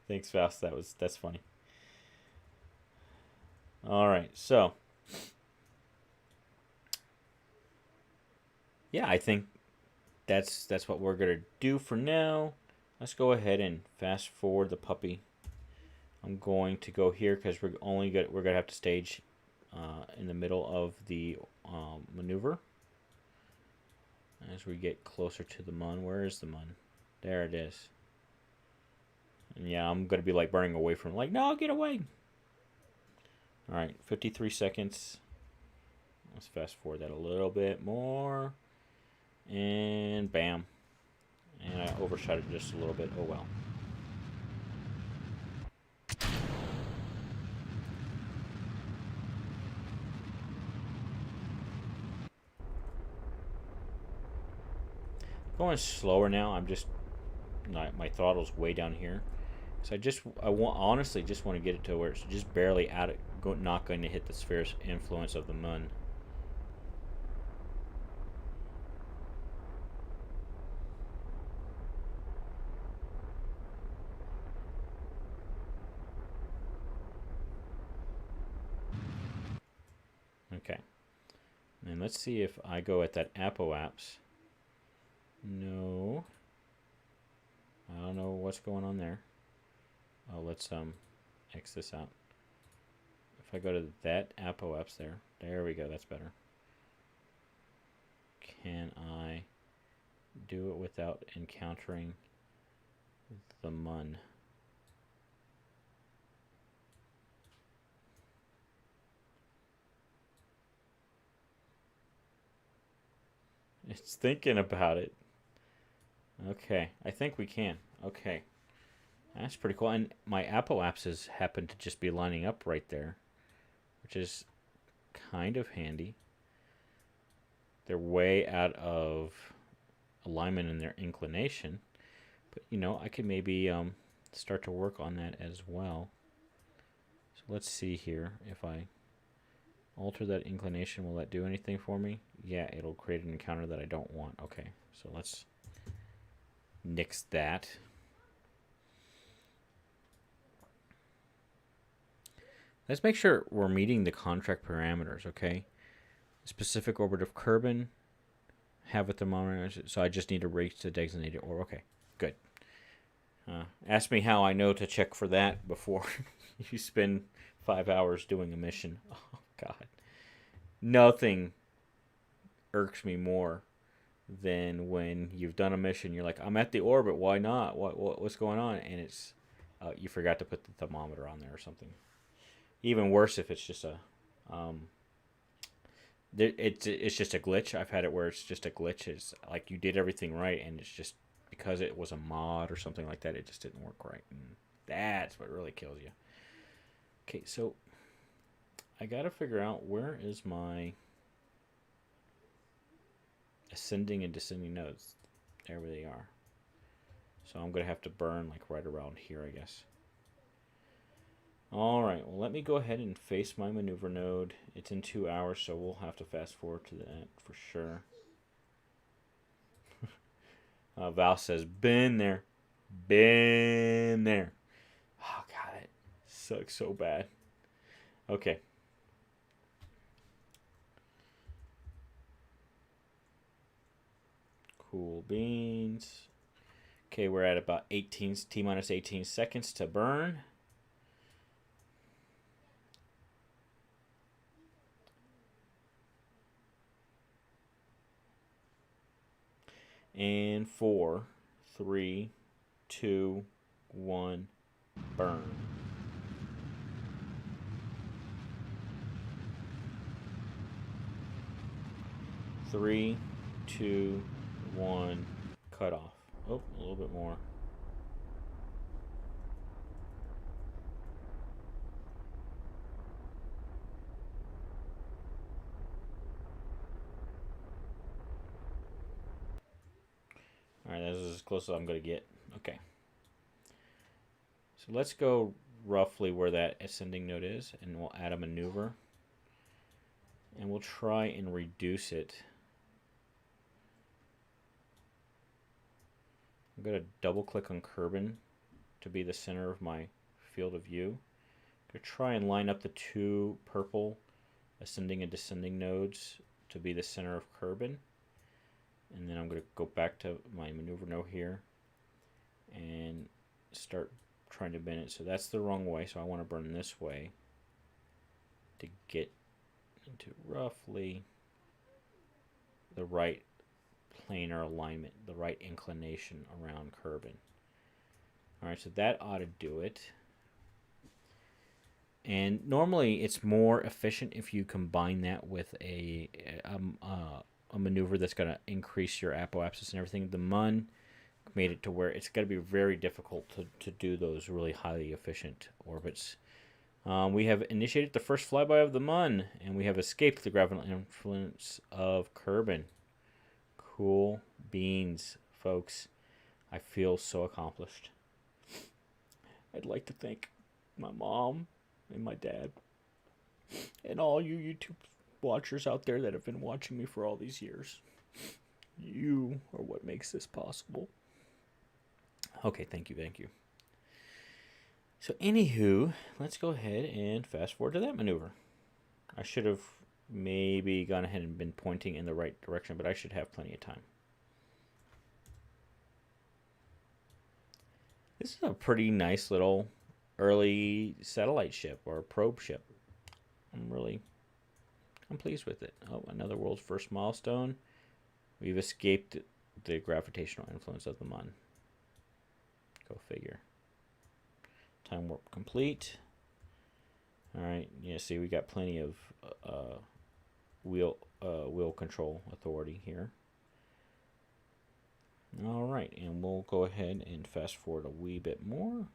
Thanks, Faust. That's funny. All right, so yeah, I think that's what we're gonna do for now. Let's go ahead and fast forward the puppy. I'm going to go here because we're gonna have to stage in the middle of the maneuver as we get closer to the mun. Where is the mun? There it is. And yeah, I'm gonna be like burning away from it. Like, no, get away. All right, 53 seconds. Let's fast forward that a little bit more. And bam. And I overshot it just a little bit. Oh well. Going slower now. I'm just my throttle's way down here. So honestly just want to get it to where it's just barely not going to hit the sphere's influence of the mun. Okay. And let's see if I go at that apoapse. No. I don't know what's going on there. Oh, let's X this out. If I go to that apoapse there we go, that's better. Can I do it without encountering the mun? It's thinking about it. Okay, I think we can. Okay. That's pretty cool. And my apoapses happen to just be lining up right there, which is kind of handy. They're way out of alignment in their inclination. But, I could maybe start to work on that as well. So let's see here. If I alter that inclination, will that do anything for me? Yeah, it'll create an encounter that I don't want. Okay, so let's nix that. Let's make sure we're meeting the contract parameters, okay? Specific orbit of Kerbin, have a thermometer, so I just need to reach the designated orbit. Okay, good. Ask me how I know to check for that before you spend 5 hours doing a mission. Oh, God. Nothing irks me more than when you've done a mission, you're like, I'm at the orbit, why not? What's going on? And it's, you forgot to put the thermometer on there or something. Even worse if it's just it's just a glitch. I've had it where it's just a glitch. It's like you did everything right, and it's just because it was a mod or something like that, it just didn't work right. And that's what really kills you. Okay, so I got to figure out where is my ascending and descending nodes. There they are. So I'm going to have to burn like right around here, I guess. Alright, well let me go ahead and face my maneuver node. It's in 2 hours, so we'll have to fast forward to that for sure. Val says, been there. Been there. Oh, God, it sucks so bad. Okay. Cool beans. Okay, we're at about 18, T-minus 18 seconds to burn. And 4, 3, 2, 1, burn. Three, two, one, cut off. Oh, a little bit more. Alright, this is as close as I'm going to get. Okay. So let's go roughly where that ascending node is, and we'll add a maneuver. And we'll try and reduce it. I'm going to double click on Kerbin to be the center of my field of view. I'm going to try and line up the two purple ascending and descending nodes to be the center of Kerbin. And then I'm going to go back to my maneuver node here and start trying to bend it. So that's the wrong way, so I want to burn this way to get into roughly the right planar alignment, the right inclination around Kerbin. Alright, so that ought to do it. And normally it's more efficient if you combine that with a maneuver that's going to increase your apoapsis and everything. The MUN made it to where it's going to be very difficult to do those really highly efficient orbits. We have initiated the first flyby of the MUN, and we have escaped the gravitational influence of Kerbin. Cool beans, folks. I feel so accomplished. I'd like to thank my mom and my dad and all you YouTube watchers out there that have been watching me for all these years. You are what makes this possible. Okay, thank you, thank you. So anywho, let's go ahead and fast forward to that maneuver. I should have maybe gone ahead and been pointing in the right direction, but I should have plenty of time. This is a pretty nice little early satellite ship or probe ship. I'm pleased with it. Oh, another world's first milestone. We've escaped the gravitational influence of the MUN. Go figure. Time warp complete. Alright, yeah, see we got plenty of wheel control authority here. Alright, and we'll go ahead and fast forward a wee bit more.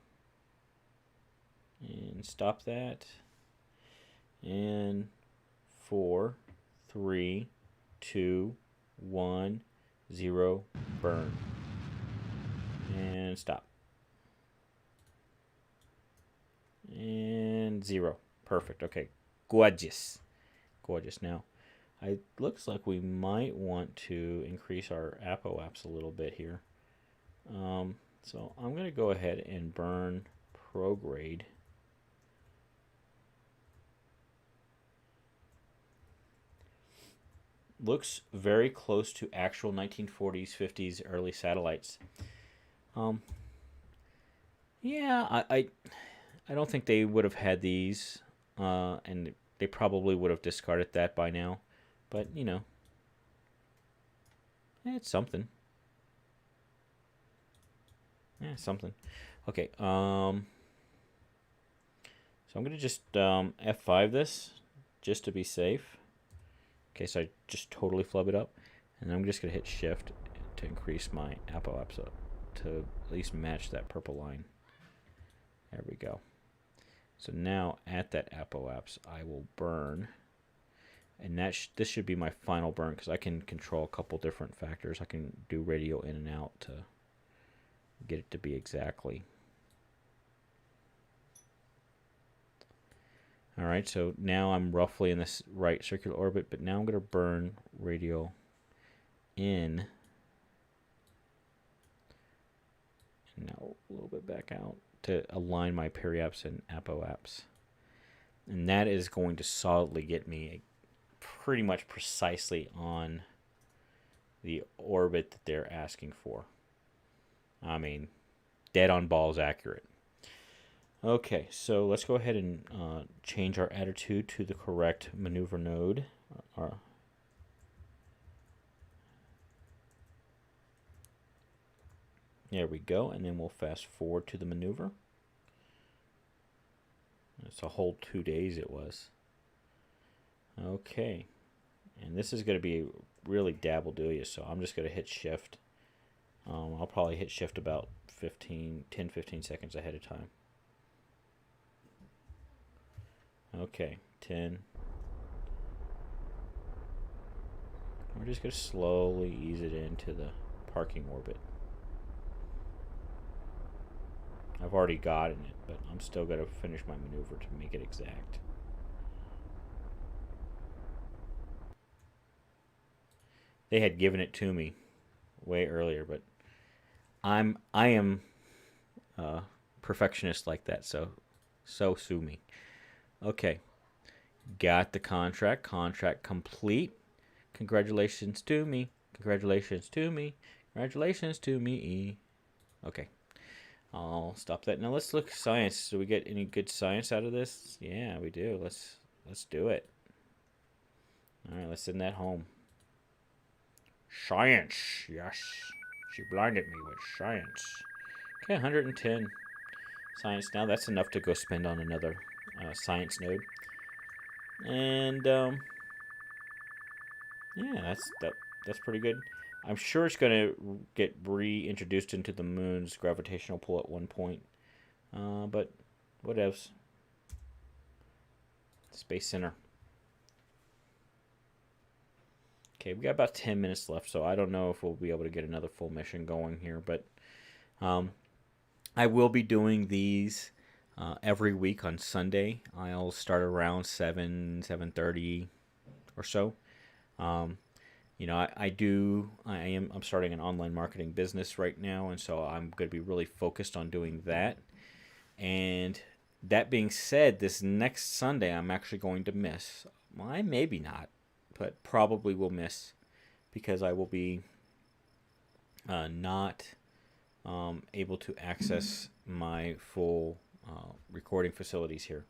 And stop that. And 4, 3, 2, 1, 0, burn. And stop. And 0. Perfect. Okay. Gorgeous. Gorgeous. Now, it looks like we might want to increase our apoapse a little bit here. So I'm going to go ahead and burn prograde. Looks very close to actual 1940s, 50s, early satellites. Yeah, I don't think they would have had these, and they probably would have discarded that by now. But, you know, it's something. Yeah, something. Okay, so I'm going to just F5 this, just to be safe. Okay, so I just totally flub it up. And I'm just going to hit Shift to increase my apoapse to at least match that purple line. There we go. So now at that apoapse, I will burn. And this should be my final burn because I can control a couple different factors. I can do radial in and out to get it to be exactly. All right, so now I'm roughly in this right circular orbit, but now I'm going to burn radial in. And now a little bit back out to align my periaps and apoaps. And that is going to solidly get me pretty much precisely on the orbit that they're asking for. I mean, dead on balls accurate. Okay, so let's go ahead and change our attitude to the correct maneuver node. There we go, and then we'll fast forward to the maneuver. It's a whole 2 days it was. Okay, and this is going to be really dabble-do-ya, so I'm just going to hit shift. I'll probably hit shift about 10-15 seconds ahead of time. Okay, 10. We're just going to slowly ease it into the parking orbit. I've already gotten it, but I'm still going to finish my maneuver to make it exact. They had given it to me way earlier, but I am perfectionist like that, so sue me. Okay, got the contract complete. Congratulations to me. Congratulations to me. Congratulations to me. Okay, I'll stop that. Now let's look at science. Do we get any good science out of this? Yeah, we do. Let's do it. All right, let's send that home. Science, yes. She blinded me with science. Okay, 110 science. Now that's enough to go spend on another science node. And yeah, that's pretty good. I'm sure it's going to get reintroduced into the moon's gravitational pull at one point. But whatevs. Space Center. Okay, we got about 10 minutes left, so I don't know if we'll be able to get another full mission going here, but I will be doing these every week on Sunday. I'll start around 7:30 or so. You know, I'm starting an online marketing business right now, and so I'm going to be really focused on doing that. And that being said, this next Sunday I'm actually going to miss. Well, I maybe not, but probably will miss because I will be not able to access my full recording facilities here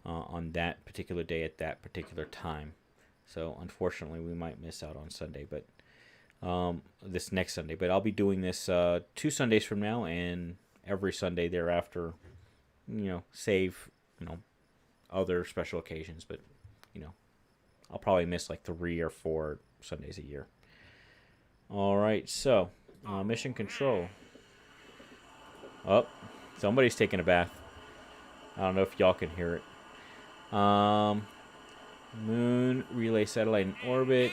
on that particular day at that particular time. So unfortunately, we might miss out on Sunday, but this next Sunday. But I'll be doing this 2 Sundays from now and every Sunday thereafter. You know, save other special occasions, but I'll probably miss like 3 or 4 Sundays a year. All right, so mission control. Oh, somebody's taking a bath. I don't know if y'all can hear it. Moon relay satellite in orbit.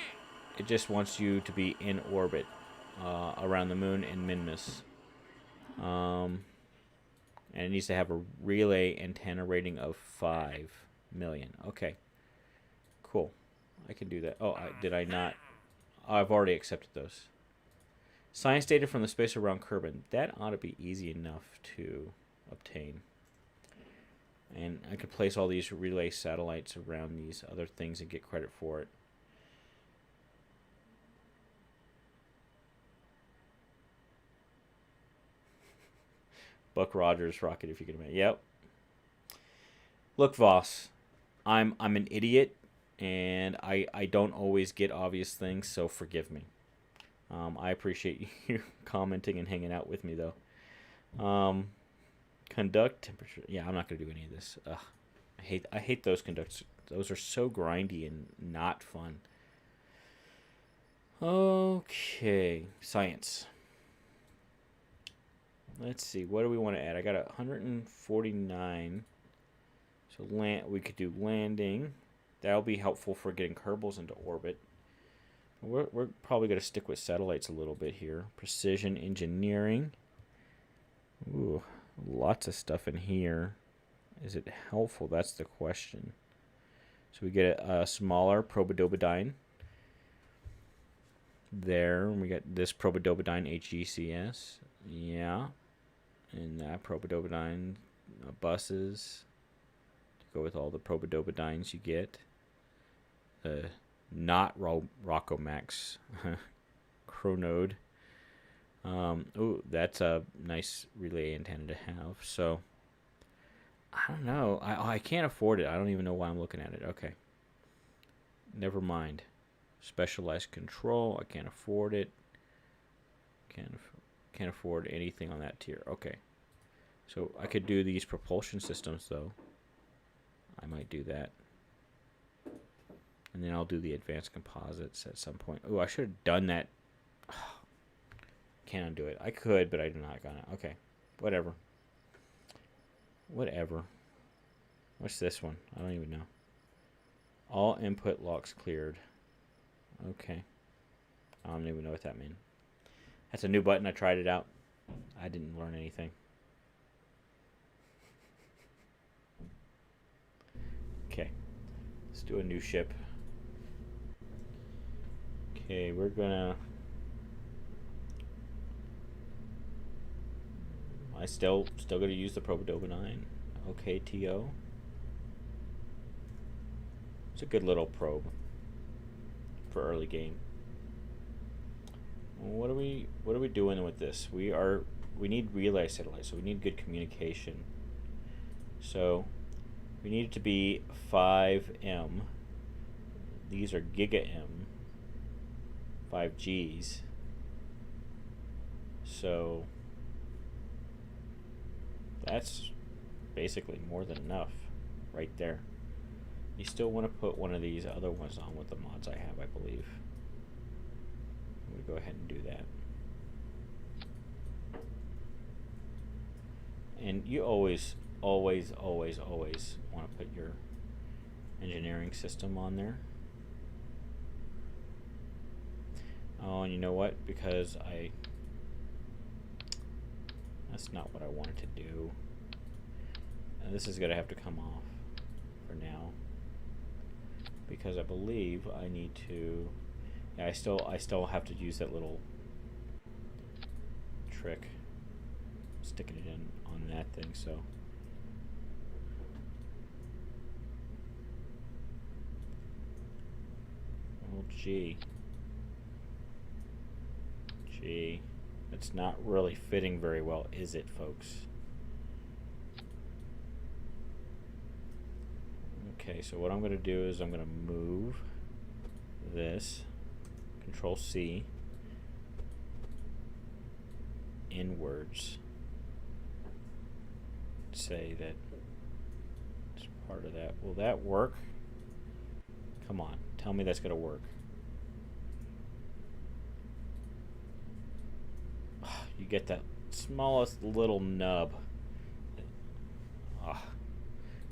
It just wants you to be in orbit around the moon in Minmus. And it needs to have a relay antenna rating of 5 million. Okay. Cool. I can do that. Oh, did I not? Oh, I've already accepted those. Science data from the space around Kerbal. That ought to be easy enough to obtain. And I could place all these relay satellites around these other things and get credit for it. Buck Rogers rocket, if you can imagine. Yep. Look, Voss, I'm an idiot, and I don't always get obvious things, so forgive me. I appreciate you commenting and hanging out with me, though. Conduct temperature. Yeah, I'm not gonna do any of this. Ugh, I hate those conducts. Those are so grindy and not fun. Okay, science. Let's see. What do we want to add? I got 149. So we could do landing. That'll be helpful for getting Kerbals into orbit. We're probably going to stick with satellites a little bit here. Precision engineering. Ooh, lots of stuff in here. Is it helpful? That's the question. So we get a smaller probidobidine there. We got this probidobidine HGCS. Yeah. And that probidobidine buses to go with all the probidobidines you get. Not Rockomax Chronode. Oh, that's a nice relay antenna to have. So, I don't know. I can't afford it. I don't even know why I'm looking at it. Okay. Never mind. Specialized control. I can't afford it. Can't afford anything on that tier. Okay. So, I could do these propulsion systems, though. I might do that. And then I'll do the advanced composites at some point. Oh, I should have done that. Can't undo it. I could, but I'm not gonna. Okay. Whatever. What's this one? I don't even know. All input locks cleared. Okay. I don't even know what that means. That's a new button. I tried it out. I didn't learn anything. Okay. Let's do a new ship. Okay, we're gonna... I still gonna use the probidobidine. Okay, TO. It's a good little probe for early game. What are we doing with this? We need relay satellites, so we need good communication. So we need it to be 5M. These are giga-M. 5Gs. So that's basically more than enough right there. You still want to put one of these other ones on with the mods I have, I believe. I'm going to go ahead and do that. And you always want to put your engineering system on there. Oh, and you know what? Because that's not what I wanted to do. And this is going to have to come off for now. Because I believe I need to... Yeah, I still have to use that little trick. Sticking it in on that thing, so... Oh, gee. It's not really fitting very well, is it, folks? Okay, so what I'm going to do is I'm going to move this, Control C, inwards. Say that it's part of that. Will that work? Come on, tell me that's going to work. You get that smallest little nub. But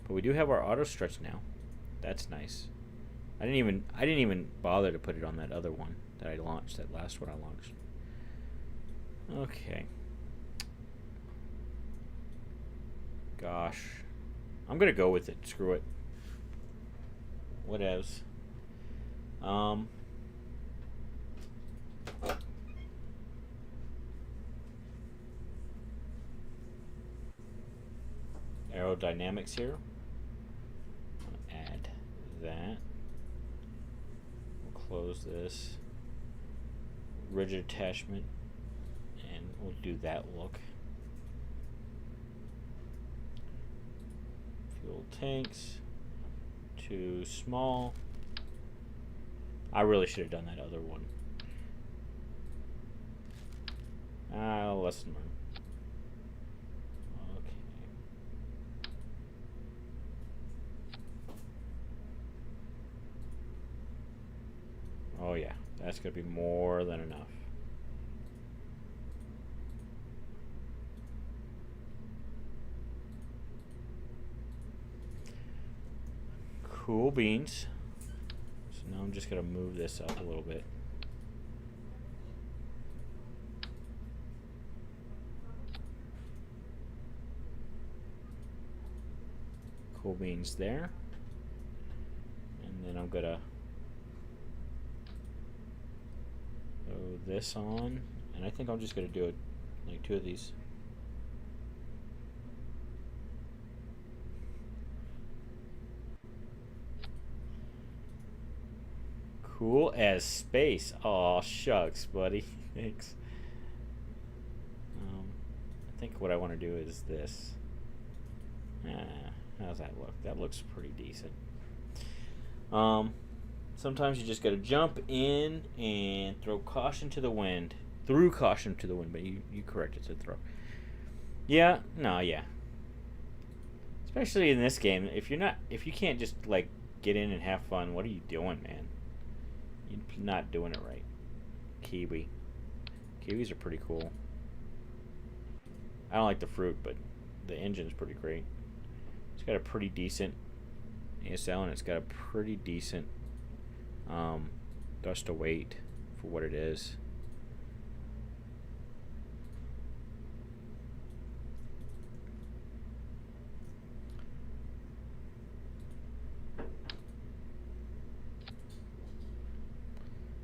we do have our auto stretch now. That's nice. I didn't even bother to put it on that other one that I launched, that last one I launched. Okay. Gosh. I'm gonna go with it. Screw it. Whatevs. Aerodynamics here. Add that. We'll close this. Rigid attachment. And we'll do that look. Fuel tanks. Too small. I really should have done that other one. Lesson learned. Oh yeah, that's going to be more than enough. Cool beans. So now I'm just going to move this up a little bit. Cool beans there. And then I'm gonna throw this on, and I think I'm just gonna do it like 2 of these. Cool as space. Aw, shucks, buddy. Thanks. I think what I want to do is this. How's that look? That looks pretty decent. Sometimes you just gotta jump in and throw caution to the wind. Through caution to the wind, but you corrected to throw. Yeah, no, yeah. Especially in this game, if you can't just like get in and have fun, what are you doing, man? You're not doing it right. Kiwi. Kiwis are pretty cool. I don't like the fruit, but the engine's pretty great. It's got a pretty decent ASL, and it's got a pretty decent thrust to weight for what it is.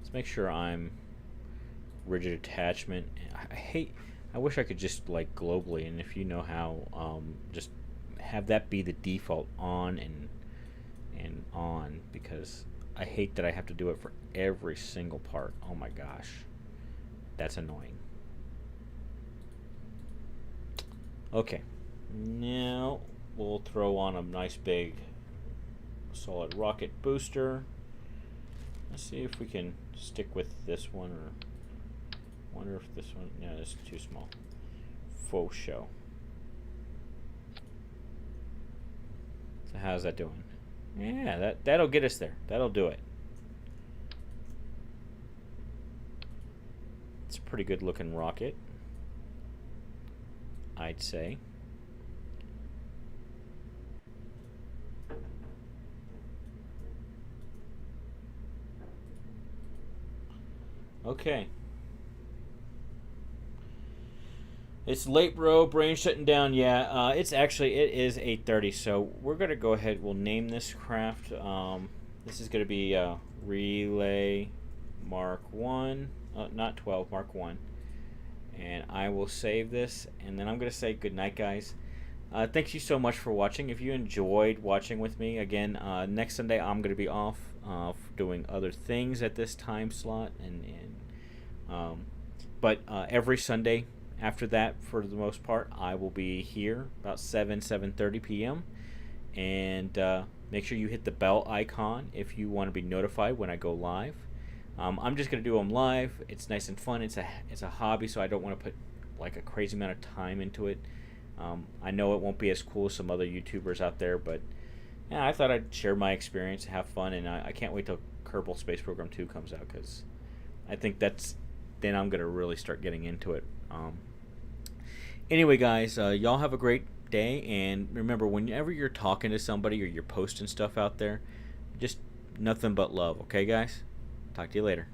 Let's make sure I'm rigid attachment. I wish I could just like globally, and if you know how, just have that be the default on and on, because I hate that I have to do it for every single part. Oh my gosh, that's annoying. Okay, now we'll throw on a nice big solid rocket booster. Let's see if we can stick with this one, or wonder if this one, no, it's too small. Faux show. So how's that doing? Yeah, that'll get us there. That'll do it. It's a pretty good looking rocket, I'd say. Okay. It's late, bro. Brain shutting down. Yeah, it is 8:30. So we're gonna go ahead. We'll name this craft. This is gonna be Relay Mark 1, not 12, Mark 1. And I will save this, and then I'm gonna say good night, guys. Thank you so much for watching. If you enjoyed watching with me, again, next Sunday I'm gonna be off doing other things at this time slot, but every Sunday after that, for the most part, I will be here about 7:30 p.m. And make sure you hit the bell icon if you want to be notified when I go live. I'm just gonna do them live. It's nice and fun. It's a hobby, so I don't want to put like a crazy amount of time into it. I know it won't be as cool as some other YouTubers out there, but yeah, I thought I'd share my experience, have fun, and I can't wait till Kerbal Space Program 2 comes out, because I think then I'm gonna really start getting into it. Anyway, guys, y'all have a great day, and remember, whenever you're talking to somebody or you're posting stuff out there, just nothing but love, okay, guys? Talk to you later.